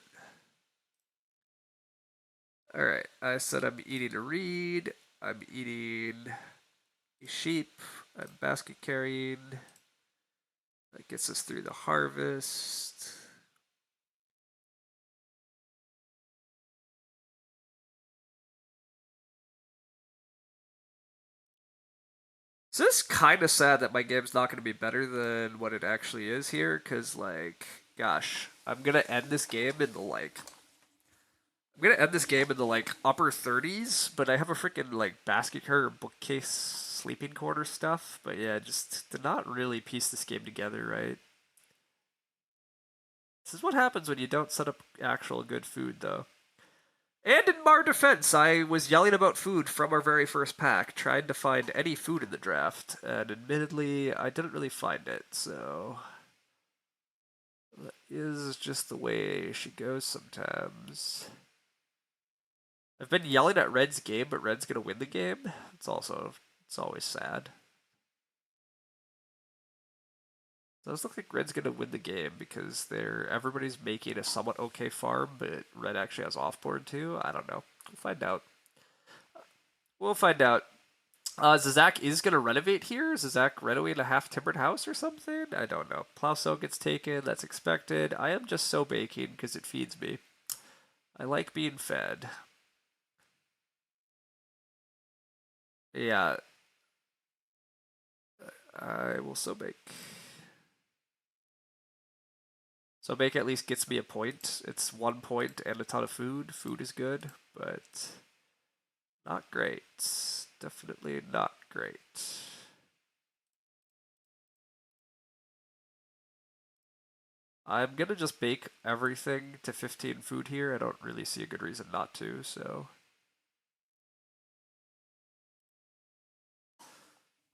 B: all right. I said I'm eating a reed. I'm eating a sheep. I'm basket carrying. That gets us through the harvest. So it's kind of sad that my game's not going to be better than what it actually is here, because, like, gosh, I'm going to end this game in the, like, upper 30s, but I have a freaking, like, basket carrier, bookcase, sleeping quarter stuff. But yeah, just to not really piece this game together, right? This is what happens when you don't set up actual good food, though. And in our defense, I was yelling about food from our very first pack, trying to find any food in the draft, and admittedly, I didn't really find it, so that is just the way she goes sometimes. I've been yelling at Red's game, but Red's gonna win the game. It's always sad. It does look like Red's gonna win the game because everybody's making a somewhat okay farm, but Red actually has offboard too. I don't know. We'll find out. We'll find out. Zazak is gonna renovate here. Zazak renovating a half timbered house or something. I don't know. Plow cell gets taken. That's expected. I am just so baking because it feeds me. I like being fed. Yeah, I will so bake. So bake at least gets me a point. It's 1 point and a ton of food. Food is good, but not great. Definitely not great. I'm gonna just bake everything to 15 food here. I don't really see a good reason not to, so.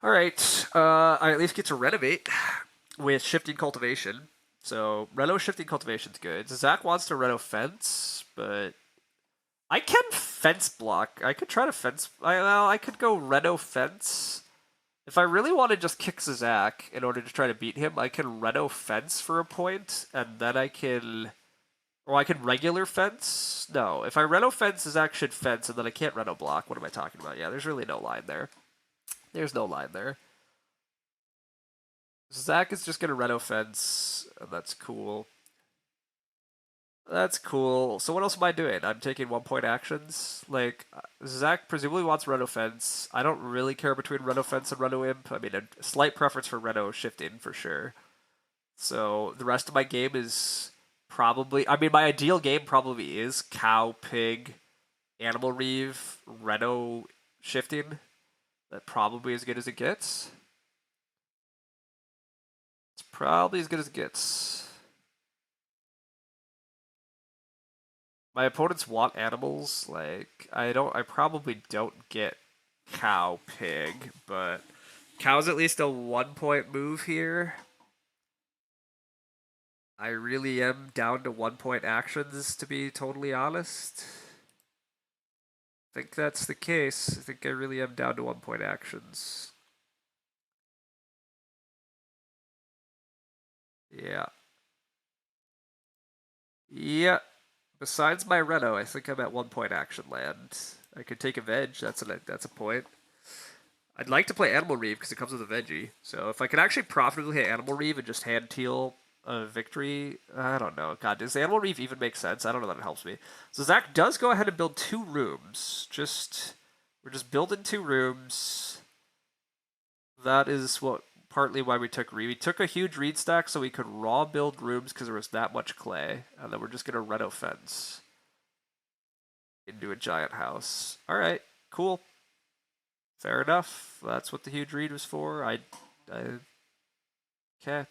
B: Alright, I at least get to renovate with shifting cultivation. So, reno shifting cultivation's good. Zach wants to reno fence, but I can fence block. I could try to fence. I could go reno fence. If I really want to just kick Zach in order to try to beat him, I can reno fence for a point, and then I can. Or I can regular fence. No, if I reno fence, Zach should fence, and then I can't reno block. What am I talking about? Yeah, there's really no line there. There's no line there. Zach is just gonna reno fence, and that's cool. That's cool. So what else am I doing? I'm taking 1 point actions. Like, Zach presumably wants Reno Fence. I don't really care between Reno Fence and Reno Imp. I mean, a slight preference for Reno Shifting for sure. So the rest of my game is probably. I mean, my ideal game probably is Cow, Pig, Animal Reeve, Reno Shifting. That probably as good as it gets. It's probably as good as it gets. My opponents want animals. Like I probably don't get cow pig, but cow's at least a 1 point move here. I really am down to 1 point actions, to be totally honest. I think that's the case. I think I really am down to 1 point actions. Yeah. Yeah. Besides my Reno, I think I'm at 1 point action land. I could take a veg. That's a point. I'd like to play Animal Reeve because it comes with a veggie. So if I can actually profitably hit Animal Reeve and just hand teal a victory, I don't know. God, does Animal Reeve even make sense? I don't know that it helps me. So Zach does go ahead and build 2 rooms. We're just building 2 rooms. That is partly why we took reed. We took a huge reed stack so we could raw build rooms because there was that much clay, and then we're just gonna Reno fence into a giant house. All right, cool. Fair enough. That's what the huge read was for. Okay.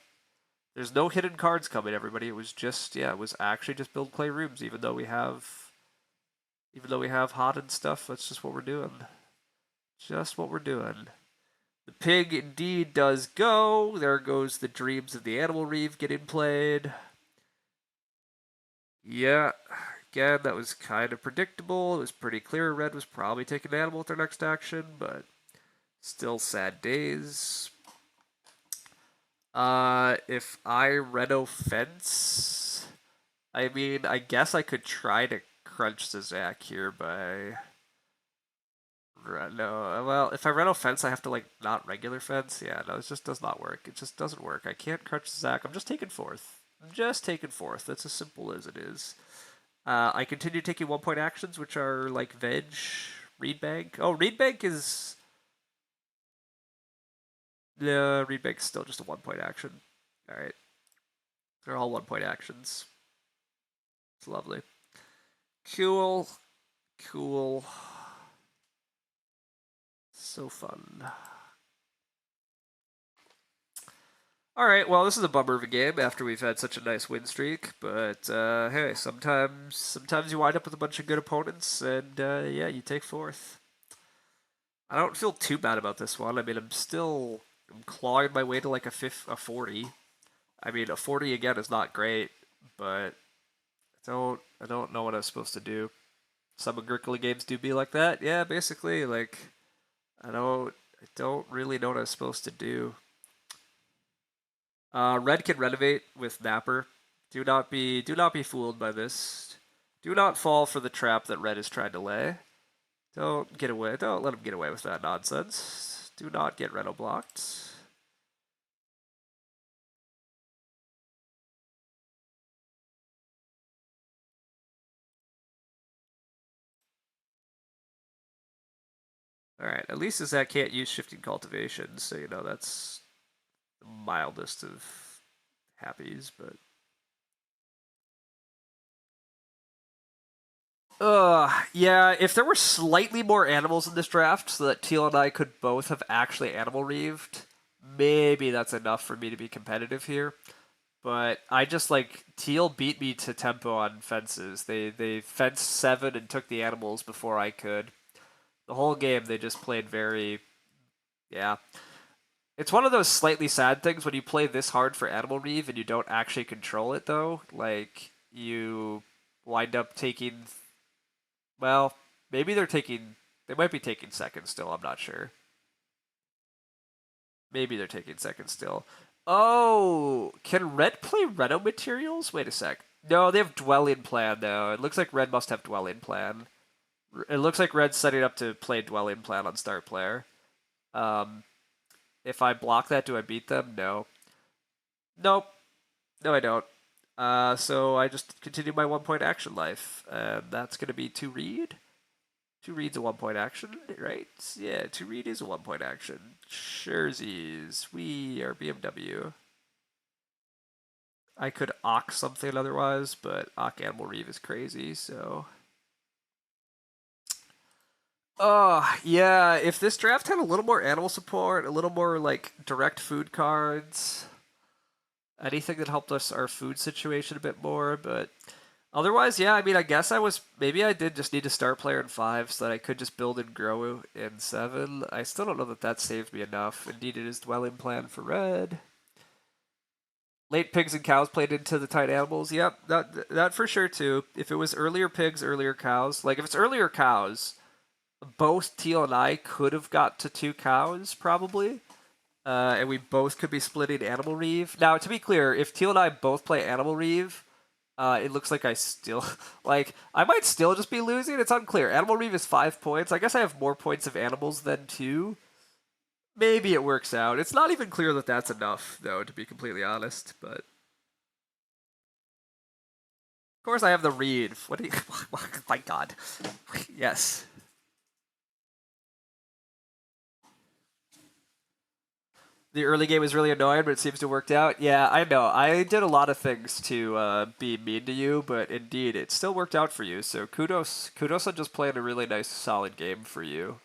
B: There's no hidden cards coming, everybody. It was just, it was actually just build clay rooms, even though we have hot and stuff. That's just what we're doing. Just what we're doing. The pig indeed does go. There goes the dreams of the Animal Reeve getting played. Yeah, again, that was kind of predictable. It was pretty clear Red was probably taking an animal with their next action, but still sad days. If I Reno fence, I mean, I guess I could try to crunch the Zach here by no. Well, if I Reno fence, I have to like not regular fence. Yeah, no, it just does not work. It just doesn't work. I can't crunch the Zach. I'm just taking fourth. I'm just taking fourth. That's as simple as it is. I continue taking 1 point actions, which are like veg, reed bank. Oh, reed bank is. The reed bank's still just a 1 point action. All right, they're all 1 point actions. It's lovely. Cool, cool. So fun. All right, well, this is a bummer of a game after we've had such a nice win streak, but hey, sometimes you wind up with a bunch of good opponents, and you take fourth. I don't feel too bad about this one. I mean, I'm clawing my way to like a 40. I mean, a 40 again is not great, but I don't know what I'm supposed to do. Some Agricola games do be like that. Yeah, basically, like I don't really know what I'm supposed to do. Red can renovate with Napper. Do not be fooled by this. Do not fall for the trap that Red is trying to lay. Don't let him get away with that nonsense. Do not get Reno blocked. Alright, at least Zach can't use shifting cultivation, so you know that's the mildest of happies, but yeah, if there were slightly more animals in this draft so that Teal and I could both have actually animal reaved, maybe that's enough for me to be competitive here. But I just like Teal beat me to tempo on fences. They fenced 7 and took the animals before I could. The whole game they just played very yeah. It's one of those slightly sad things when you play this hard for Animal Reeve and you don't actually control it though. Like you wind up taking well, maybe they might be taking second still, I'm not sure. Maybe they're taking second still. Oh, can Red play Reno materials? Wait a sec. No, they have dwelling plan though. It looks like Red must have dwelling plan. It looks like Red's setting up to play dwelling plan on start player. If I block that, do I beat them? No. Nope. No, I don't. So I just continue my 1 point action life. That's going to be 2 read. 2 read's a 1 point action, right? Yeah, 2 read is a 1 point action. Sherzies. We are BMW. I could ox something otherwise, but ock Animal Reeve is crazy, so. Yeah, if this draft had a little more animal support, a little more like direct food cards, anything that helped us our food situation a bit more, but Otherwise, yeah, I mean, I guess maybe I did just need to start player in 5 so that I could just build and grow in 7. I still don't know that that saved me enough. Indeed, it is dwelling plan for red. Late pigs and cows played into the tight animals. Yep, that for sure too. If it was earlier pigs, earlier cows, like if it's earlier cows, both Teal and I could have got to 2 cows probably. And we both could be splitting Animal Reeve. Now, to be clear, if Teal and I both play Animal Reeve, it looks like I still like I might still just be losing. It's unclear. Animal Reeve is 5 points. I guess I have more points of animals than 2. Maybe it works out. It's not even clear that that's enough, though, to be completely honest. But of course, I have the read. What do you? My God, yes. The early game was really annoying, but it seems to have worked out. Yeah, I know. I did a lot of things to be mean to you, but indeed, it still worked out for you. So kudos on just playing a really nice, solid game for you.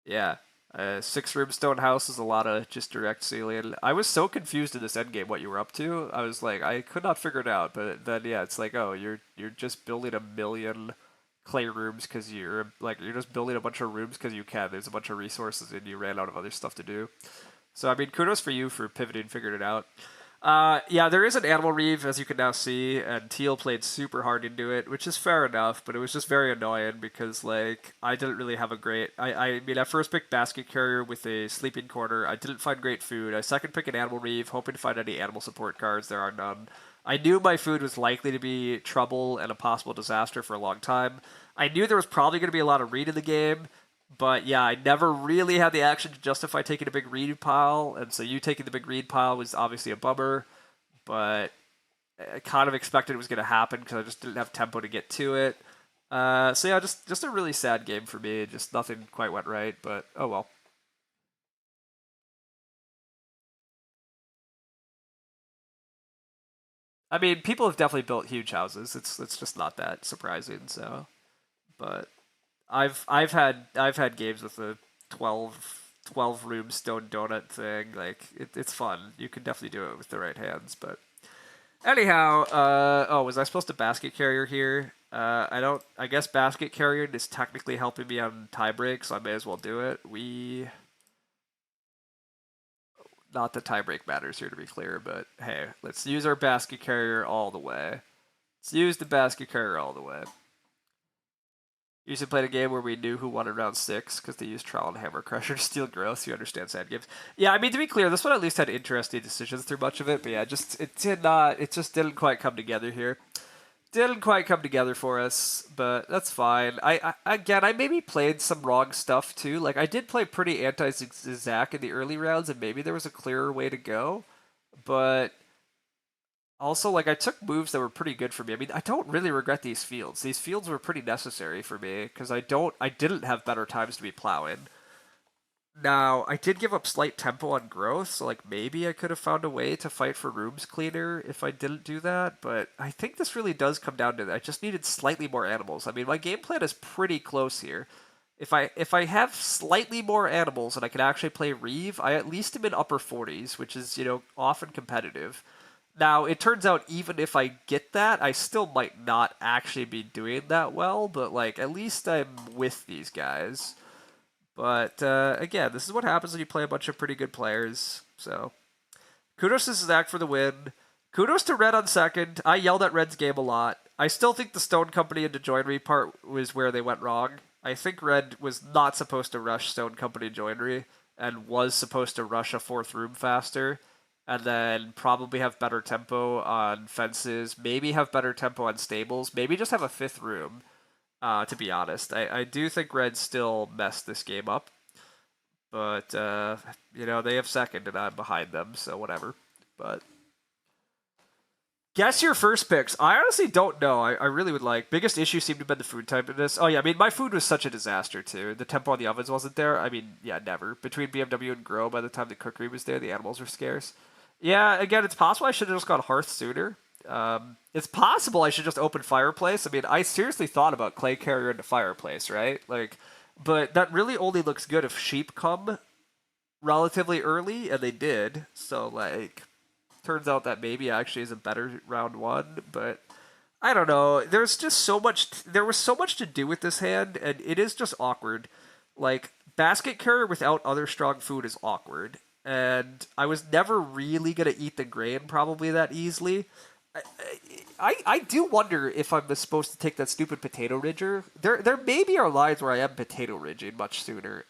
B: Yeah. 6-room stone house is a lot of just direct ceiling. I was so confused in this endgame what you were up to. I was like, I could not figure it out. But then, yeah, it's like, oh, you're just building a million clay rooms because you're just building a bunch of rooms because you can. There's a bunch of resources and you ran out of other stuff to do. So I mean, kudos for you for pivoting, figuring it out. Yeah, there is an Animal Reeve, as you can now see, and Teal played super hard into it, which is fair enough, but it was just very annoying because, like, I didn't really have a great... I mean, I first picked Basket Carrier with a Sleeping Corner. I didn't find great food. I second pick an Animal Reeve, hoping to find any animal support cards. There are none. I knew my food was likely to be trouble and a possible disaster for a long time. I knew there was probably going to be a lot of read in the game, but yeah, I never really had the action to justify taking a big read pile, and so you taking the big read pile was obviously a bummer, but I kind of expected it was going to happen because I just didn't have tempo to get to it. So yeah, just a really sad game for me. Just nothing quite went right, but oh well. I mean, people have definitely built huge houses. It's just not that surprising. So, but I've had games with a 12 room stone donut thing. Like it's fun. You can definitely do it with the right hands. But anyhow, oh, was I supposed to basket carrier here? I don't. I guess basket carrier is technically helping me on tie break, so I may as well do it. Not that tie break matters here to be clear, but hey, let's use our basket carrier all the way. Let's use the basket carrier all the way. Used to play a game where we knew who won in round 6 because they used Trowel and Hammer Crusher to steal growth. You understand sad games. Yeah, I mean, to be clear, this one at least had interesting decisions through much of it, but yeah, it just didn't quite come together here. Didn't quite come together for us, but that's fine. I maybe played some wrong stuff too. Like, I did play pretty anti-Zach in the early rounds, and maybe there was a clearer way to go, but also, like, I took moves that were pretty good for me. I mean, I don't really regret these fields. These fields were pretty necessary for me because I didn't have better times to be plowing. Now, I did give up slight tempo on growth, so like maybe I could have found a way to fight for rooms cleaner if I didn't do that, but I think this really does come down to that. I just needed slightly more animals. I mean, my game plan is pretty close here. If I have slightly more animals and I can actually play Reeve, I at least am in upper 40s, which is, often competitive. Now, it turns out even if I get that, I still might not actually be doing that well, but like at least I'm with these guys. But again, this is what happens when you play a bunch of pretty good players. So kudos to Zach for the win. Kudos to Red on second. I yelled at Red's game a lot. I still think the Stone Company into Joinery part was where they went wrong. I think Red was not supposed to rush Stone Company Joinery and was supposed to rush a 4th room faster and then probably have better tempo on fences, maybe have better tempo on stables, maybe just have a 5th room. To be honest, I do think Red still messed this game up, but they have second and I'm behind them, so whatever. But guess your first picks. I honestly don't know. I really would like. Biggest issue seemed to have been the food type in this. Oh yeah, I mean my food was such a disaster too. The tempo on the ovens wasn't there. I mean, yeah, never. Between BMW and Grow, by the time the cookery was there, the animals were scarce. Yeah, again, it's possible I should have just gone Hearth sooner. It's possible I should just open Fireplace. I mean, I seriously thought about Clay Carrier into Fireplace, right? Like, but that really only looks good if sheep come relatively early, and they did. So, like, turns out that maybe actually is a better round 1, but
D: I don't know. There's just so much. There was so much to do with this hand, and it is just awkward. Like basket carrier without other strong food is awkward, and I was never really gonna eat the grain probably that easily. I do wonder if I'm supposed to take that stupid potato ridger. There maybe are lines where I am potato ridging much sooner,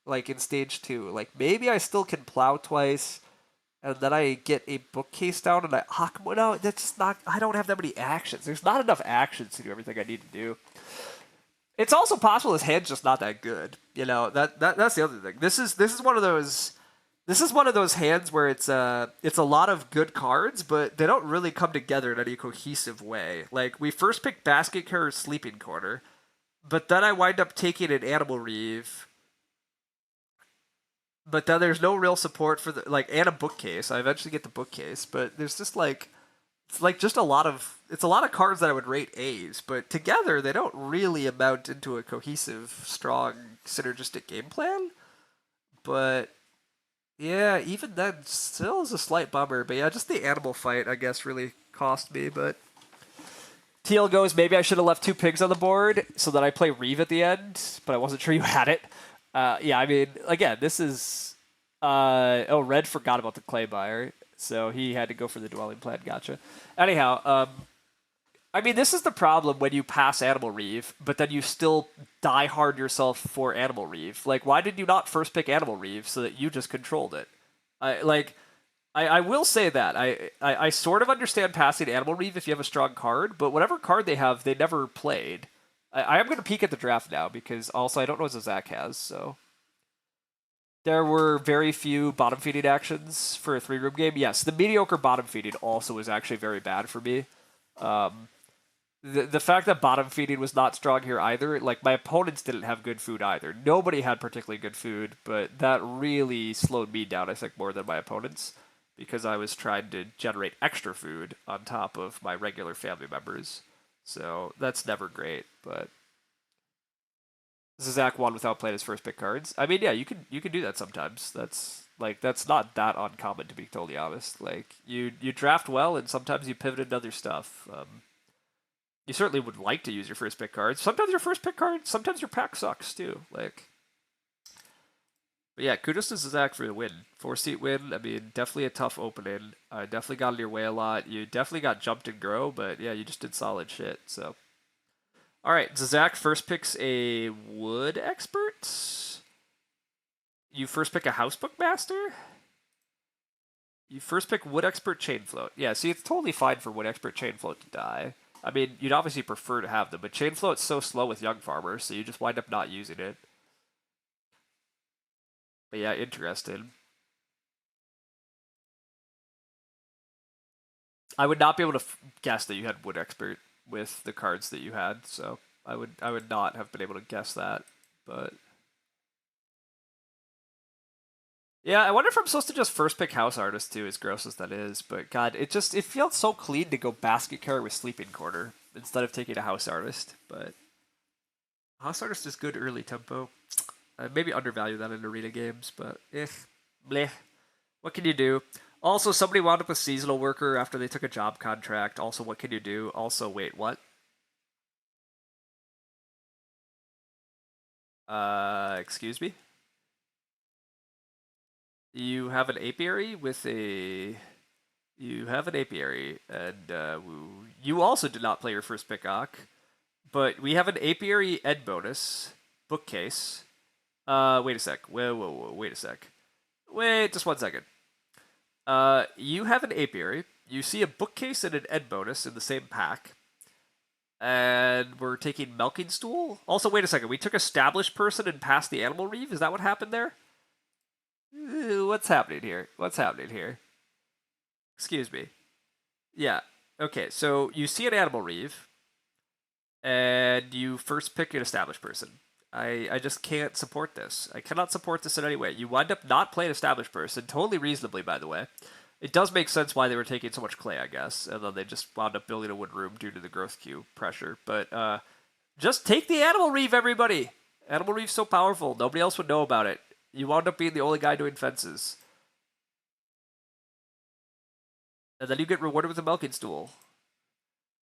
D: like in stage 2. Like maybe I still can plow twice, and then I get a bookcase down, and well, no, that's not. I don't have that many actions. There's not enough actions to do everything I need to do. It's also possible his hand's just not that good. You know that's the other thing. This is one of those. This is one of those hands where it's a lot of good cards, but they don't really come together in any cohesive way. Like we first picked Basket Carrier Sleeping Corner, but then I wind up taking an Animal Reeve. But then there's no real support for the and a bookcase. I eventually get the bookcase, but there's just it's like just a lot of cards that I would rate A's, but together they don't really amount into a cohesive, strong, synergistic game plan. But yeah, even then, still is a slight bummer. But yeah, just the animal fight, I guess, really cost me. But Teal goes, maybe I should have left 2 pigs on the board so that I play Reeve at the end, but I wasn't sure you had it. Yeah, I mean, again, this is... Red forgot about the clay buyer, so he had to go for the dwelling plan. Gotcha. Anyhow, I mean, this is the problem when you pass Animal Reeve, but then you still die hard yourself for Animal Reeve. Like, why did you not first pick Animal Reeve so that you just controlled it? I will say that. I sort of understand passing Animal Reeve if you have a strong card, but whatever card they have, they never played. I am going to peek at the draft now, because also I don't know what Zach has, so... There were very few bottom feeding actions for a 3-room game. Yes, the mediocre bottom feeding also was actually very bad for me. The fact that bottom feeding was not strong here either, like my opponents didn't have good food either. Nobody had particularly good food, but that really slowed me down, I think, more than my opponents, because I was trying to generate extra food on top of my regular family members. So that's never great, but... Zach won without playing his first pick cards. I mean, yeah, you can do that sometimes. That's not that uncommon, to be totally honest. Like you draft well, and sometimes you pivot into other stuff. You certainly would like to use your first pick cards. Sometimes your first pick card, sometimes your pack sucks too. But yeah, kudos to Zach for the win. 4-seat win. I mean, definitely a tough opening. Definitely got in your way a lot. You definitely got jumped and grow, but yeah, you just did solid shit. So. All right, Zach first picks a wood expert. You first pick a housebook master. You first pick wood expert chain float. Yeah, see, it's totally fine for wood expert chain float to die. I mean, you'd obviously prefer to have them, but chain float's so slow with young farmers, so you just wind up not using it. But yeah, interesting. I would not be able to guess that you had wood expert with the cards that you had, so I would not have been able to guess that, but yeah, I wonder if I'm supposed to just first pick house artist too, as gross as that is, but god, it feels so clean to go basket carrier with sleeping corner instead of taking a house artist, but house artist is good early tempo. I maybe undervalue that in arena games, but bleh. What can you do? Also, somebody wound up with seasonal worker after they took a job contract. Also, what can you do? Also, wait, what? Excuse me? You have an apiary with a... You have an apiary, and you also did not play your first pick, Ock. But we have an apiary ed bonus bookcase. Wait a sec. Whoa, wait a sec. Wait, just 1 second. You have an apiary. You see a bookcase and an ed bonus in the same pack. And we're taking milking stool. Also, wait a second. We took established person and passed the animal reeve. Is that what happened there? What's happening here? What's happening here? Excuse me. Yeah. Okay, so you see an animal reeve, and you first pick an established person. I just can't support this. I cannot support this in any way. You wind up not playing established person, totally reasonably, by the way. It does make sense why they were taking so much clay, I guess, and then they just wound up building a wood room due to the growth queue pressure. But just take the animal reeve, everybody! Animal reeve's so powerful, nobody else would know about it. You wound up being the only guy doing fences. And then you get rewarded with a milking stool.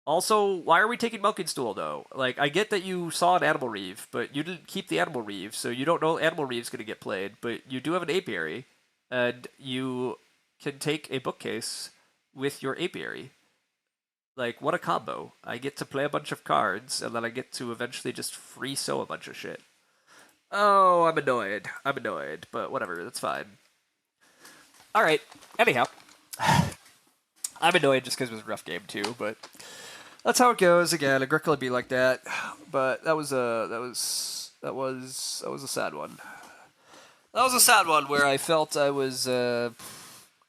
D: Also, why are we taking Milking Stool, though? Like, I get that you saw an Animal Reeve, but you didn't keep the Animal Reeve, so you don't know Animal Reeve's going to get played, but you do have an Apiary, and you can take a bookcase with your Apiary. Like, what a combo. I get to play a bunch of cards, and then I get to eventually just free sew a bunch of shit. Oh, I'm annoyed. I'm annoyed, but whatever, that's fine. Alright, anyhow. I'm annoyed just because it was a rough game, too, but that's how it goes. Again, Agricola be like that, but that was a sad one. That was a sad one where I felt I was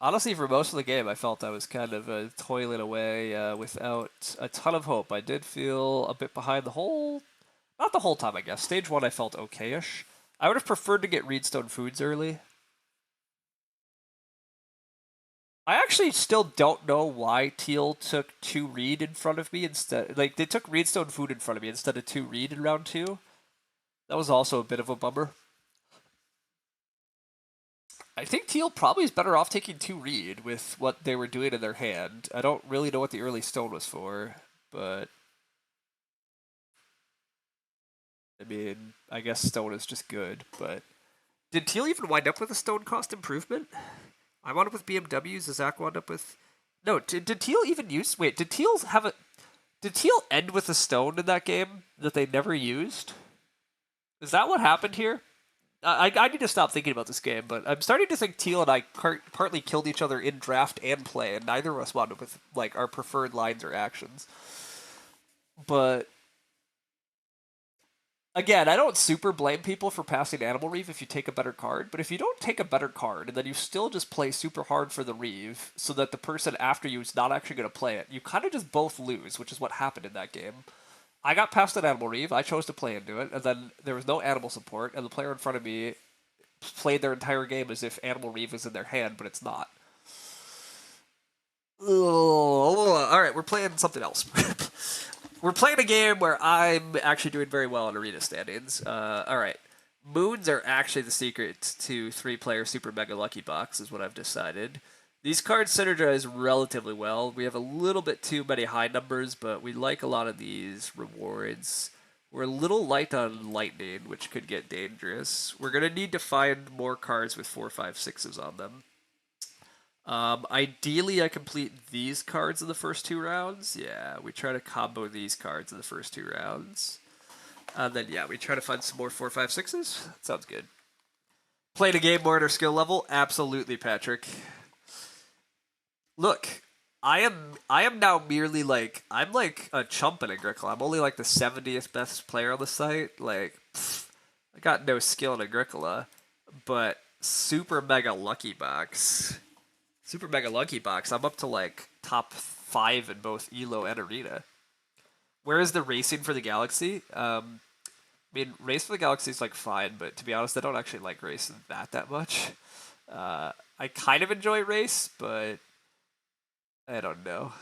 D: honestly for most of the game I felt I was kind of toiling away without a ton of hope. I did feel a bit behind not the whole time I guess. Stage 1 I felt okay-ish. I would have preferred to get Reedstone Foods early. I actually still don't know why Teal took 2 Reed in front of me instead. Like, they took Reedstone Food in front of me instead of 2 Reed in round 2. That was also a bit of a bummer. I think Teal probably is better off taking 2 Reed with what they were doing in their hand. I don't really know what the early stone was for, but I mean, I guess stone is just good, but did Teal even wind up with a stone cost improvement? I wound up with BMWs. Does Zach wound up with? No. Did Teal even use? Wait. Did Teal have a? Did Teal end with a stone in that game that they never used? Is that what happened here? I need to stop thinking about this game, but I'm starting to think Teal and I partly killed each other in draft and play, and neither of us wound up with like our preferred lines or actions. But again, I don't super blame people for passing Animal Reeve if you take a better card, but if you don't take a better card and then you still just play super hard for the Reeve so that the person after you is not actually going to play it, you kind of just both lose, which is what happened in that game. I got past an Animal Reeve, I chose to play into it, and then there was no animal support, and the player in front of me played their entire game as if Animal Reeve was in their hand, but it's not. Alright, we're playing something else. We're playing a game where I'm actually doing very well in arena standings. Alright. Moons are actually the secret to 3-player Super Mega Lucky Box, is what I've decided. These cards synergize relatively well. We have a little bit too many high numbers, but we like a lot of these rewards. We're a little light on Lightning, which could get dangerous. We're going to need to find more cards with 4, 5, 6s on them. Ideally, I complete these cards in the first 2 rounds. Yeah, we try to combo these cards in the first 2 rounds. And then, yeah, we try to find some more 4, 5, 6s. That sounds good. Playing a game more at our skill level? Absolutely, Patrick. Look, I am now merely like, I'm like a chump in Agricola. I'm only like the 70th best player on the site. Like, I got no skill in Agricola. But Super Mega Lucky Box... Super Mega Lucky Box, I'm up to like top 5 in both ELO and Arena. Where is the Racing for the Galaxy? I mean, Race for the Galaxy is like fine, but to be honest, I don't actually like Race that much. I kind of enjoy Race, but I don't know.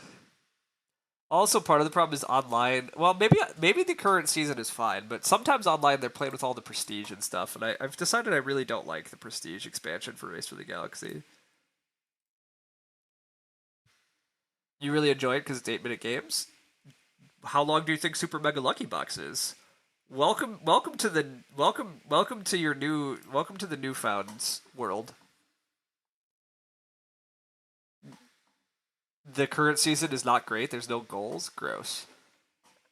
D: Also, part of the problem is online. Well, maybe the current season is fine, but sometimes online they're playing with all the prestige and stuff, and I've decided I really don't like the prestige expansion for Race for the Galaxy. You really enjoy it because it's 8-minute games? How long do you think Super Mega Lucky Box is? Welcome to the newfound world. The current season is not great. There's no goals. Gross.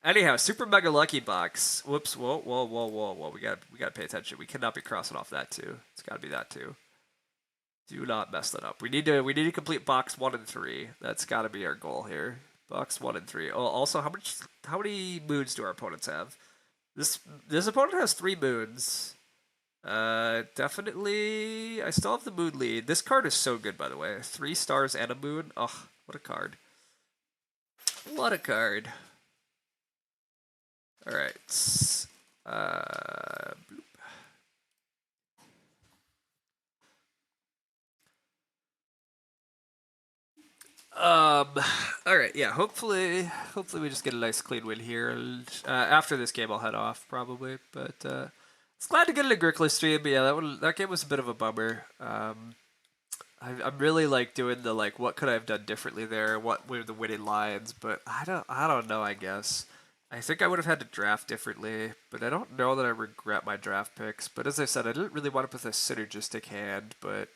D: Anyhow, Super Mega Lucky Box. Whoops. Whoa. We gotta pay attention. We cannot be crossing off that too. It's gotta be that too. Do not mess that up. We need to complete box 1 and 3. That's got to be our goal here. Box 1 and 3. Oh, also, how many moons do our opponents have? This opponent has 3 moons. Definitely. I still have the moon lead. This card is so good, by the way. 3 stars and a moon. Oh, what a card. What a card. All right. All right, yeah. Hopefully we just get a nice clean win here. And, after this game, I'll head off probably. But it's glad to get an Agricola stream. But yeah, that game was a bit of a bummer. I'm really like doing the like what could I have done differently there? What were the winning lines? But I don't know. I guess I think I would have had to draft differently, but I don't know that I regret my draft picks. But as I said, I didn't really want to put a synergistic hand, but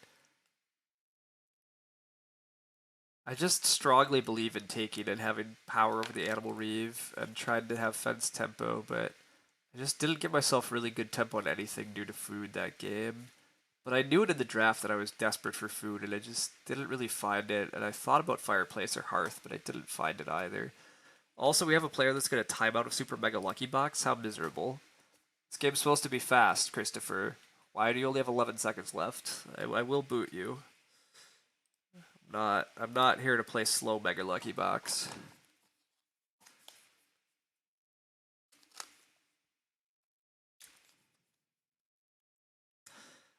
D: I just strongly believe in taking and having power over the Animal Reeve and trying to have fence tempo, but I just didn't give myself really good tempo on anything due to food that game. But I knew it in the draft that I was desperate for food, and I just didn't really find it. And I thought about Fireplace or Hearth, but I didn't find it either. Also, we have a player that's going to time out of Super Mega Lucky Box. How miserable. This game's supposed to be fast, Christopher. Why do you only have 11 seconds left? I will boot you. I'm not here to play slow Mega Lucky Box.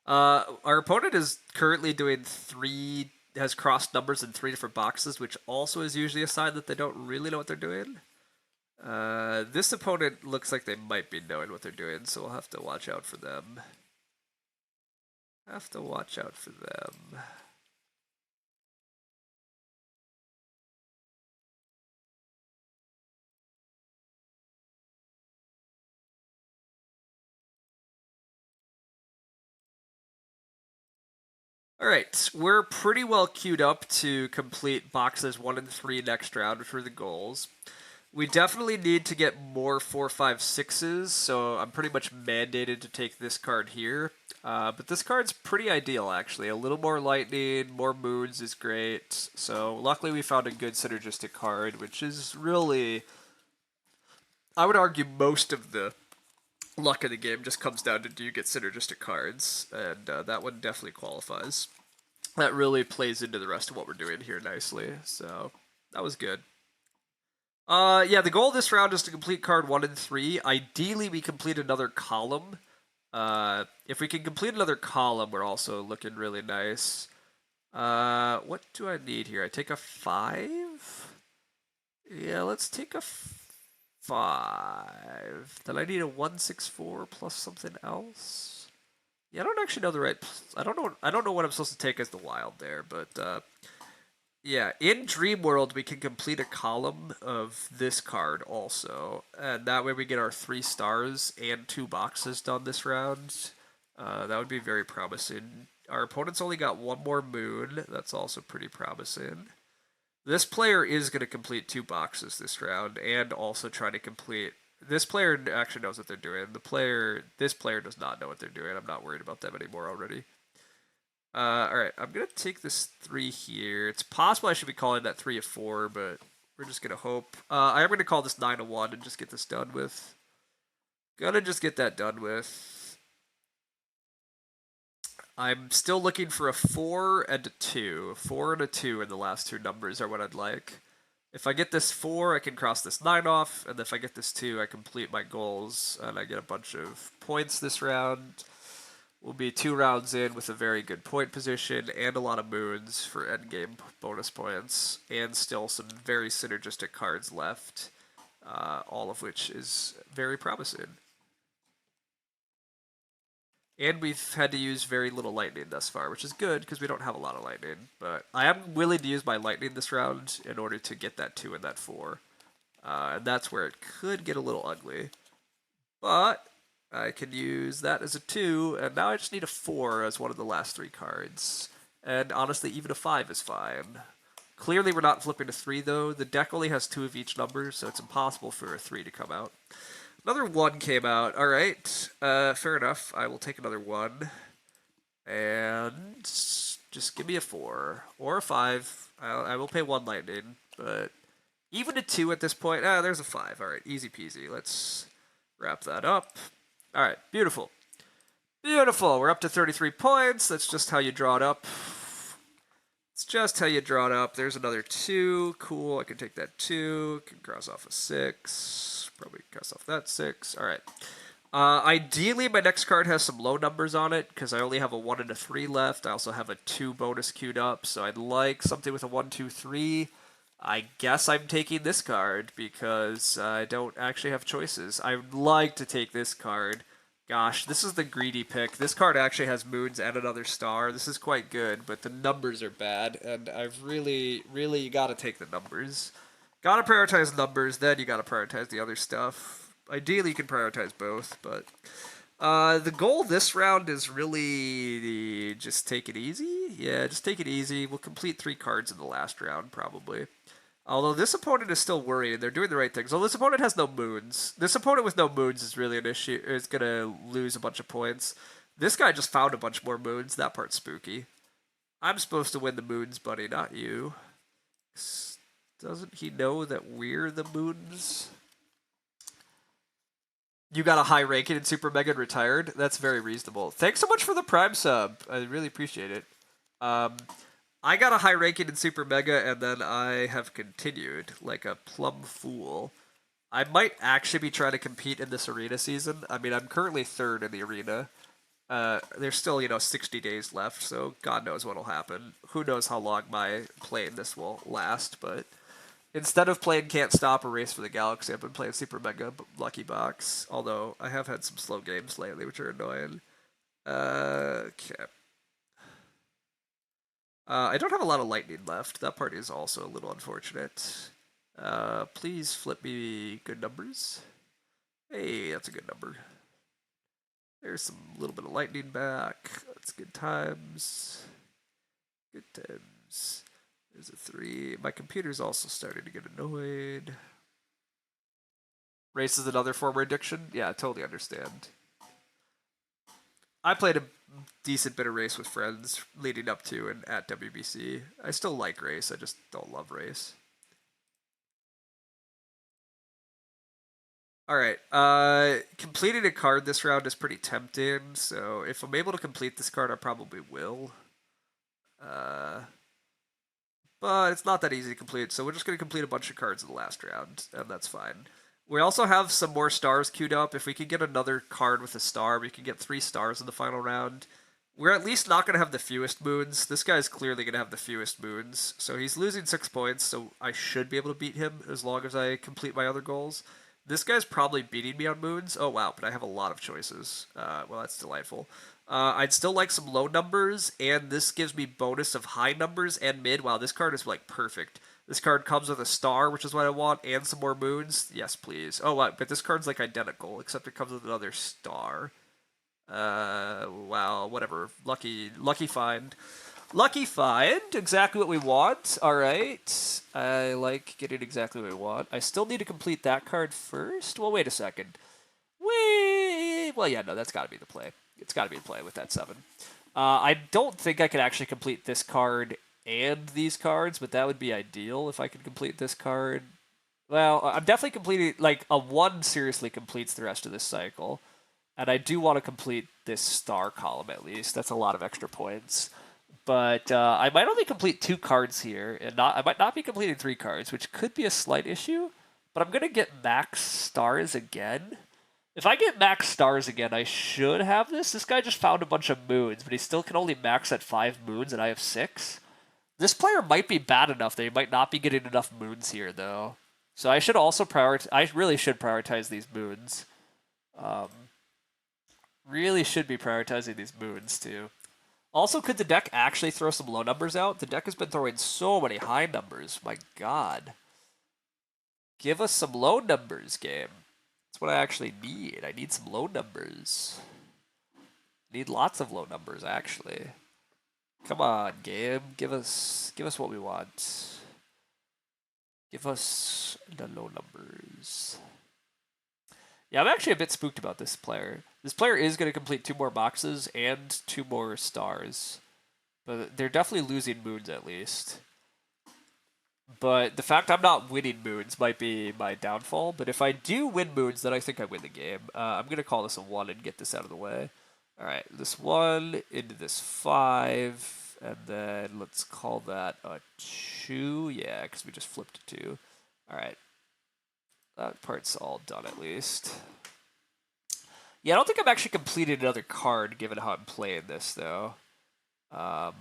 D: Our opponent is currently doing has crossed numbers in 3 different boxes, which also is usually a sign that they don't really know what they're doing. This opponent looks like they might be knowing what they're doing, so we'll have to watch out for them. Alright, we're pretty well queued up to complete boxes 1 and 3 next round, which were the goals. We definitely need to get more 4, 5, 6s, so I'm pretty much mandated to take this card here. But this card's pretty ideal, actually. A little more lightning, more moons is great. So luckily we found a good synergistic card, which is really, I would argue, most of the luck of the game just comes down to do you get synergistic cards, and that one definitely qualifies. That really plays into the rest of what we're doing here nicely, so that was good. Yeah, the goal this round is to complete card 1 and 3. Ideally, we complete another column. If we can complete another column, we're also looking really nice. What do I need here? I take a 5? Yeah, let's take a 5. Then I need a 164 plus something else. Yeah, I don't actually know the right. I don't know what I'm supposed to take as the wild there, but yeah, in Dream World we can complete a column of this card also, and that way we get our 3 stars and 2 boxes done this round. That would be very promising. Our opponent's only got 1 more moon. That's also pretty promising. This player is going to complete 2 boxes this round, and also try to complete. This player actually knows what they're doing. This player does not know what they're doing. I'm not worried about them anymore already. Alright, I'm going to take this 3 here. It's possible I should be calling that 3 a 4, but we're just going to hope. I am going to call this 9 a 1 and just get this done with. Gonna just get that done with. I'm still looking for a 4 and a 2. 4 and a 2 in the last 2 numbers are what I'd like. If I get this 4, I can cross this 9 off, and if I get this 2, I complete my goals, and I get a bunch of points this round. We'll be 2 rounds in with a very good point position, and a lot of moons for endgame bonus points, and still some very synergistic cards left, all of which is very promising. And we've had to use very little lightning thus far, which is good because we don't have a lot of lightning. But I am willing to use my lightning this round in order to get that 2 and that 4. And that's where it could get a little ugly. But I can use that as a 2, and now I just need a 4 as one of the last 3 cards. And honestly, even a 5 is fine. Clearly we're not flipping a 3 though. The deck only has 2 of each number, so it's impossible for a 3 to come out. Another 1 came out. Alright, fair enough. I will take another 1. And just give me a 4. Or a 5. I will pay 1 lightning, but even a 2 at this point. There's a 5. Alright, easy peasy. Let's wrap that up. Alright, beautiful. Beautiful. We're up to 33 points. That's just how you draw it up. It's just how you draw it up. There's another 2. Cool. I can take that 2. Can cross off a 6. Probably cross off that 6. Alright. Ideally, my next card has some low numbers on it, because I only have a 1 and a 3 left. I also have a 2 bonus queued up, so I'd like something with a 1, 2, 3. I guess I'm taking this card, because I don't actually have choices. I would like to take this card, Gosh, this is the greedy pick. This card actually has moons and another star. This is quite good, but the numbers are bad, and I've really, really, you gotta take the numbers. Gotta prioritize numbers, then you gotta prioritize the other stuff. Ideally, you can prioritize both, but the goal this round is really just take it easy. Yeah, just take it easy. We'll complete 3 cards in the last round, probably. Although this opponent is still worried, they're doing the right things. Although this opponent has no moons. This opponent with no moons is really an issue. Is gonna lose a bunch of points. This guy just found a bunch more moons. That part's spooky. I'm supposed to win the moons, buddy, not you. Doesn't he know that we're the moons? You got a high ranking in Super Mega and retired? That's very reasonable. Thanks so much for the Prime sub. I really appreciate it. I got a high ranking in Super Mega, and then I have continued like a plum fool. I might actually be trying to compete in this arena season. I mean, I'm currently 3rd in the arena. There's still, 60 days left, so God knows what'll happen. Who knows how long my play in this will last, but instead of playing Can't Stop or Race for the Galaxy, I've been playing Super Mega Lucky Box, although I have had some slow games lately, which are annoying. Okay. I don't have a lot of lightning left. That part is also a little unfortunate. Please flip me good numbers. Hey, that's a good number. There's some little bit of lightning back. That's good times. Good times. There's a 3. My computer's also starting to get annoyed. Race is another former addiction? Yeah, I totally understand. I played a decent bit of race with friends leading up to and at WBC. I still like race, I just don't love race. Alright, completing a card this round is pretty tempting, so if I'm able to complete this card, I probably will. But it's not that easy to complete, so we're just going to complete a bunch of cards in the last round, and that's fine. We also have some more stars queued up. If we could get another card with a star, we could get 3 stars in the final round. We're at least not going to have the fewest moons. This guy's clearly going to have the fewest moons. So he's losing 6 points, so I should be able to beat him as long as I complete my other goals. This guy's probably beating me on moons. Oh, wow, but I have a lot of choices. Well, that's delightful. I'd still like some low numbers, and this gives me bonus of high numbers and mid. Wow, this card is, like, perfect. This card comes with a star, which is what I want, and some more moons. Yes, please. Oh, wow, but this card's, like, identical, except it comes with another star. Wow, whatever. Lucky find. Lucky find, exactly what we want. All right. I like getting exactly what we want. I still need to complete that card first. Well, wait a second. Wait. Well, yeah, no, that's got to be the play. It's got to be the play with that 7. I don't think I could actually complete this card and these cards, but that would be ideal if I could complete this card. Well, I'm definitely completing, like, a 1 seriously completes the rest of this cycle. And I do want to complete this star column at least. That's a lot of extra points. But I might only complete 2 cards here, and I might not be completing 3 cards, which could be a slight issue. But I'm going to get max stars again. If I get max stars again, I should have this. This guy just found a bunch of moons, but he still can only max at 5 moons, and I have 6. This player might be bad enough that he might not be getting enough moons here, though. So I should also prioritize. I really should prioritize these moons. Really should be prioritizing these moons, too. Also, could the deck actually throw some low numbers out? The deck has been throwing so many high numbers. My god. Give us some low numbers, game. That's what I actually need. I need some low numbers. Need lots of low numbers, actually. Come on, game. Give us what we want. Give us the low numbers. Yeah, I'm actually a bit spooked about this player. This player is going to complete 2 more boxes and 2 more stars. But they're definitely losing moons at least. But the fact I'm not winning moons might be my downfall. But if I do win moons, then I think I win the game. I'm going to call this a 1 and get this out of the way. Alright, this 1 into this 5. And then let's call that a 2. Yeah, because we just flipped a 2. Alright. That part's all done at least. Yeah, I don't think I've actually completed another card given how I'm playing this, though. Yeah,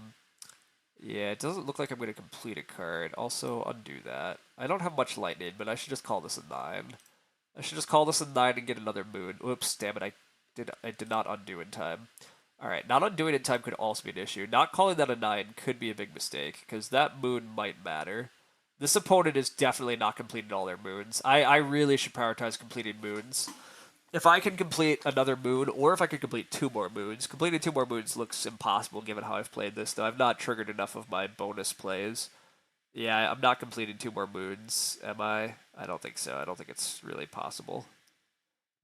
D: it doesn't look like I'm going to complete a card. Also, undo that. I don't have much lightning, but I should just call this a 9. I should just call this a 9 and get another moon. Oops, damn it,
B: I did not undo in time. All right, not undoing in time could also be an issue. Not calling that a 9 could be a big mistake, because that moon might matter. This opponent is definitely not completing all their moons. I really should prioritize completing moons. If I can complete another moon, or if I can complete 2 more moons, completing 2 more moons looks impossible given how I've played this, though. I've not triggered enough of my bonus plays. Yeah, I'm not completing 2 more moons, am I? I don't think so. I don't think it's really possible.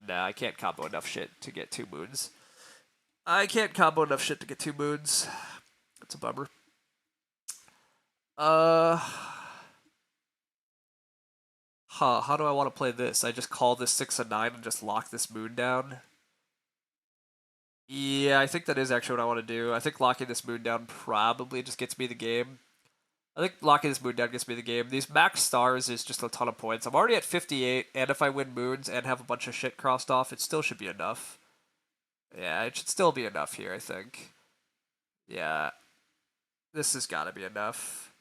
B: Nah, I can't combo enough shit to get 2 moons. I can't combo enough shit to get 2 moons. That's a bummer. How do I want to play this? I just call this 6 and 9 and just lock this moon down? Yeah, I think that is actually what I want to do. I think locking this moon down probably just gets me the game. I think locking this moon down gets me the game. These max stars is just a ton of points. I'm already at 58, and if I win moons and have a bunch of shit crossed off, it still should be enough. Yeah, it should still be enough here, I think. Yeah. This has got to be enough.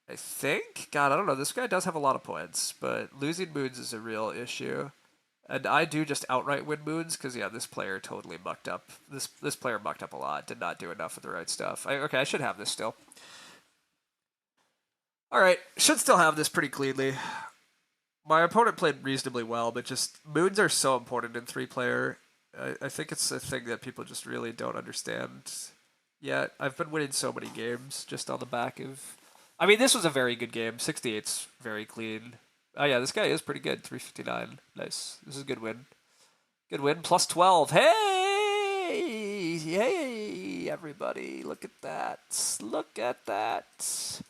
B: I think? God, I don't know. This guy does have a lot of points, but losing moons is a real issue. And I do just outright win moons, because, yeah, this player totally mucked up. This player mucked up a lot. Did not do enough of the right stuff. Okay, I should have this still. Alright, should still have this pretty cleanly. My opponent played reasonably well, but just moons are so important in 3-player. I think it's a thing that people just really don't understand yet. I've been winning so many games just on the back of... I mean, this was a very good game. 68's very clean. Oh yeah, this guy is pretty good. 359. Nice. This is a good win. Good win. Plus 12. Hey! Hey, everybody. Look at that. Look at that.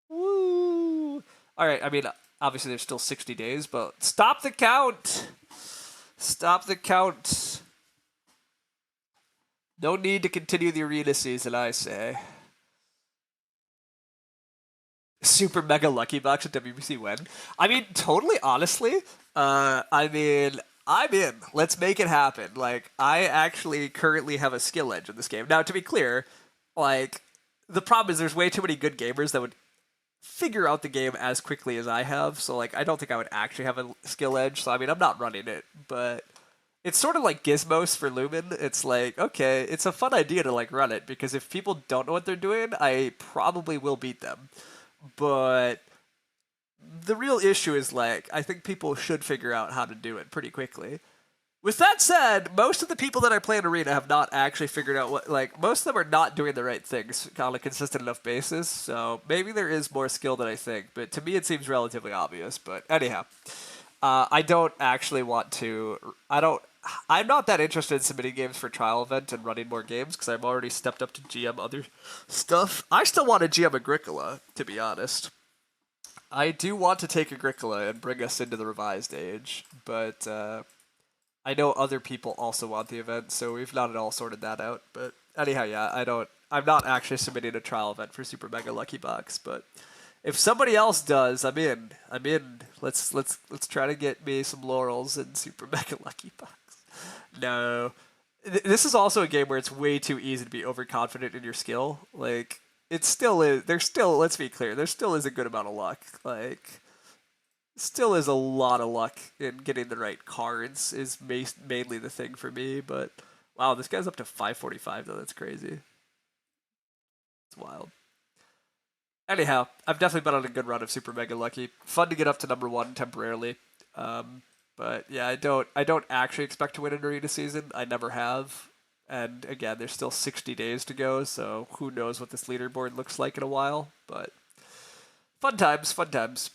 B: Woo! Alright, I mean, obviously there's still 60 days, but stop the count! Stop the count. No need to continue the arena season, I say. Super mega lucky box at WBC win. I mean, totally honestly, I'm in. Let's make it happen. Like, I actually currently have a skill edge in this game. Now, to be clear, like, the problem is there's way too many good gamers that would figure out the game as quickly as I have. So, like, I don't think I would actually have a skill edge. So, I mean, I'm not running it, but it's sort of like Gizmos for Lumen. It's like, okay, it's a fun idea to, like, run it, because if people don't know what they're doing, I probably will beat them. But the real issue is, like, I think people should figure out how to do it pretty quickly. With that said, most of the people that I play in Arena have not actually figured out what, like, most of them are not doing the right things on a consistent enough basis, so maybe there is more skill than I think, but to me it seems relatively obvious. But anyhow, I don't actually want to, I'm not that interested in submitting games for trial event and running more games, because I've already stepped up to GM other stuff. I still want to GM Agricola, to be honest. I do want to take Agricola and bring us into the revised age, but I know other people also want the event, so we've not at all sorted that out. But anyhow, yeah, I'm not actually submitting a trial event for Super Mega Lucky Box, but if somebody else does, I'm in. Let's try to get me some laurels in Super Mega Lucky Box. No. This is also a game where it's way too easy to be overconfident in your skill. Like, it still is. Let's be clear, there still is a good amount of luck. Like, still is a lot of luck in getting the right cards is mainly the thing for me. But wow, this guy's up to 545 though. That's crazy. It's wild. Anyhow, I've definitely been on a good run of Super Mega Lucky. Fun to get up to number 1 temporarily. But yeah, I don't actually expect to win an arena season. I never have. And again, there's still 60 days to go, so who knows what this leaderboard looks like in a while. But fun times, fun times.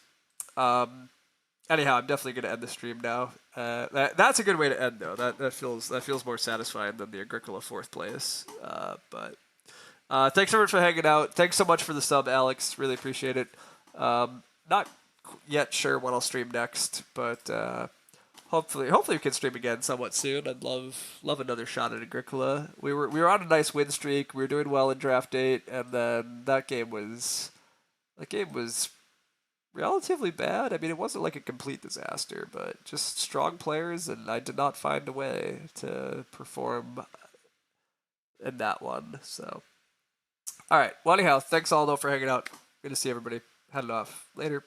B: Anyhow, I'm definitely going to end the stream now. That's a good way to end, though. That feels more satisfying than the Agricola 4th place. But thanks so much for hanging out. Thanks so much for the sub, Alex. Really appreciate it. Not yet sure what I'll stream next, but hopefully we can stream again somewhat soon. I'd love another shot at Agricola. We were on a nice win streak. We were doing well in draft 8, and then that game was relatively bad. I mean, it wasn't like a complete disaster, but just strong players, and I did not find a way to perform in that one. So, all right. Well, anyhow, thanks all though for hanging out. Good to see everybody. Heading off. Later.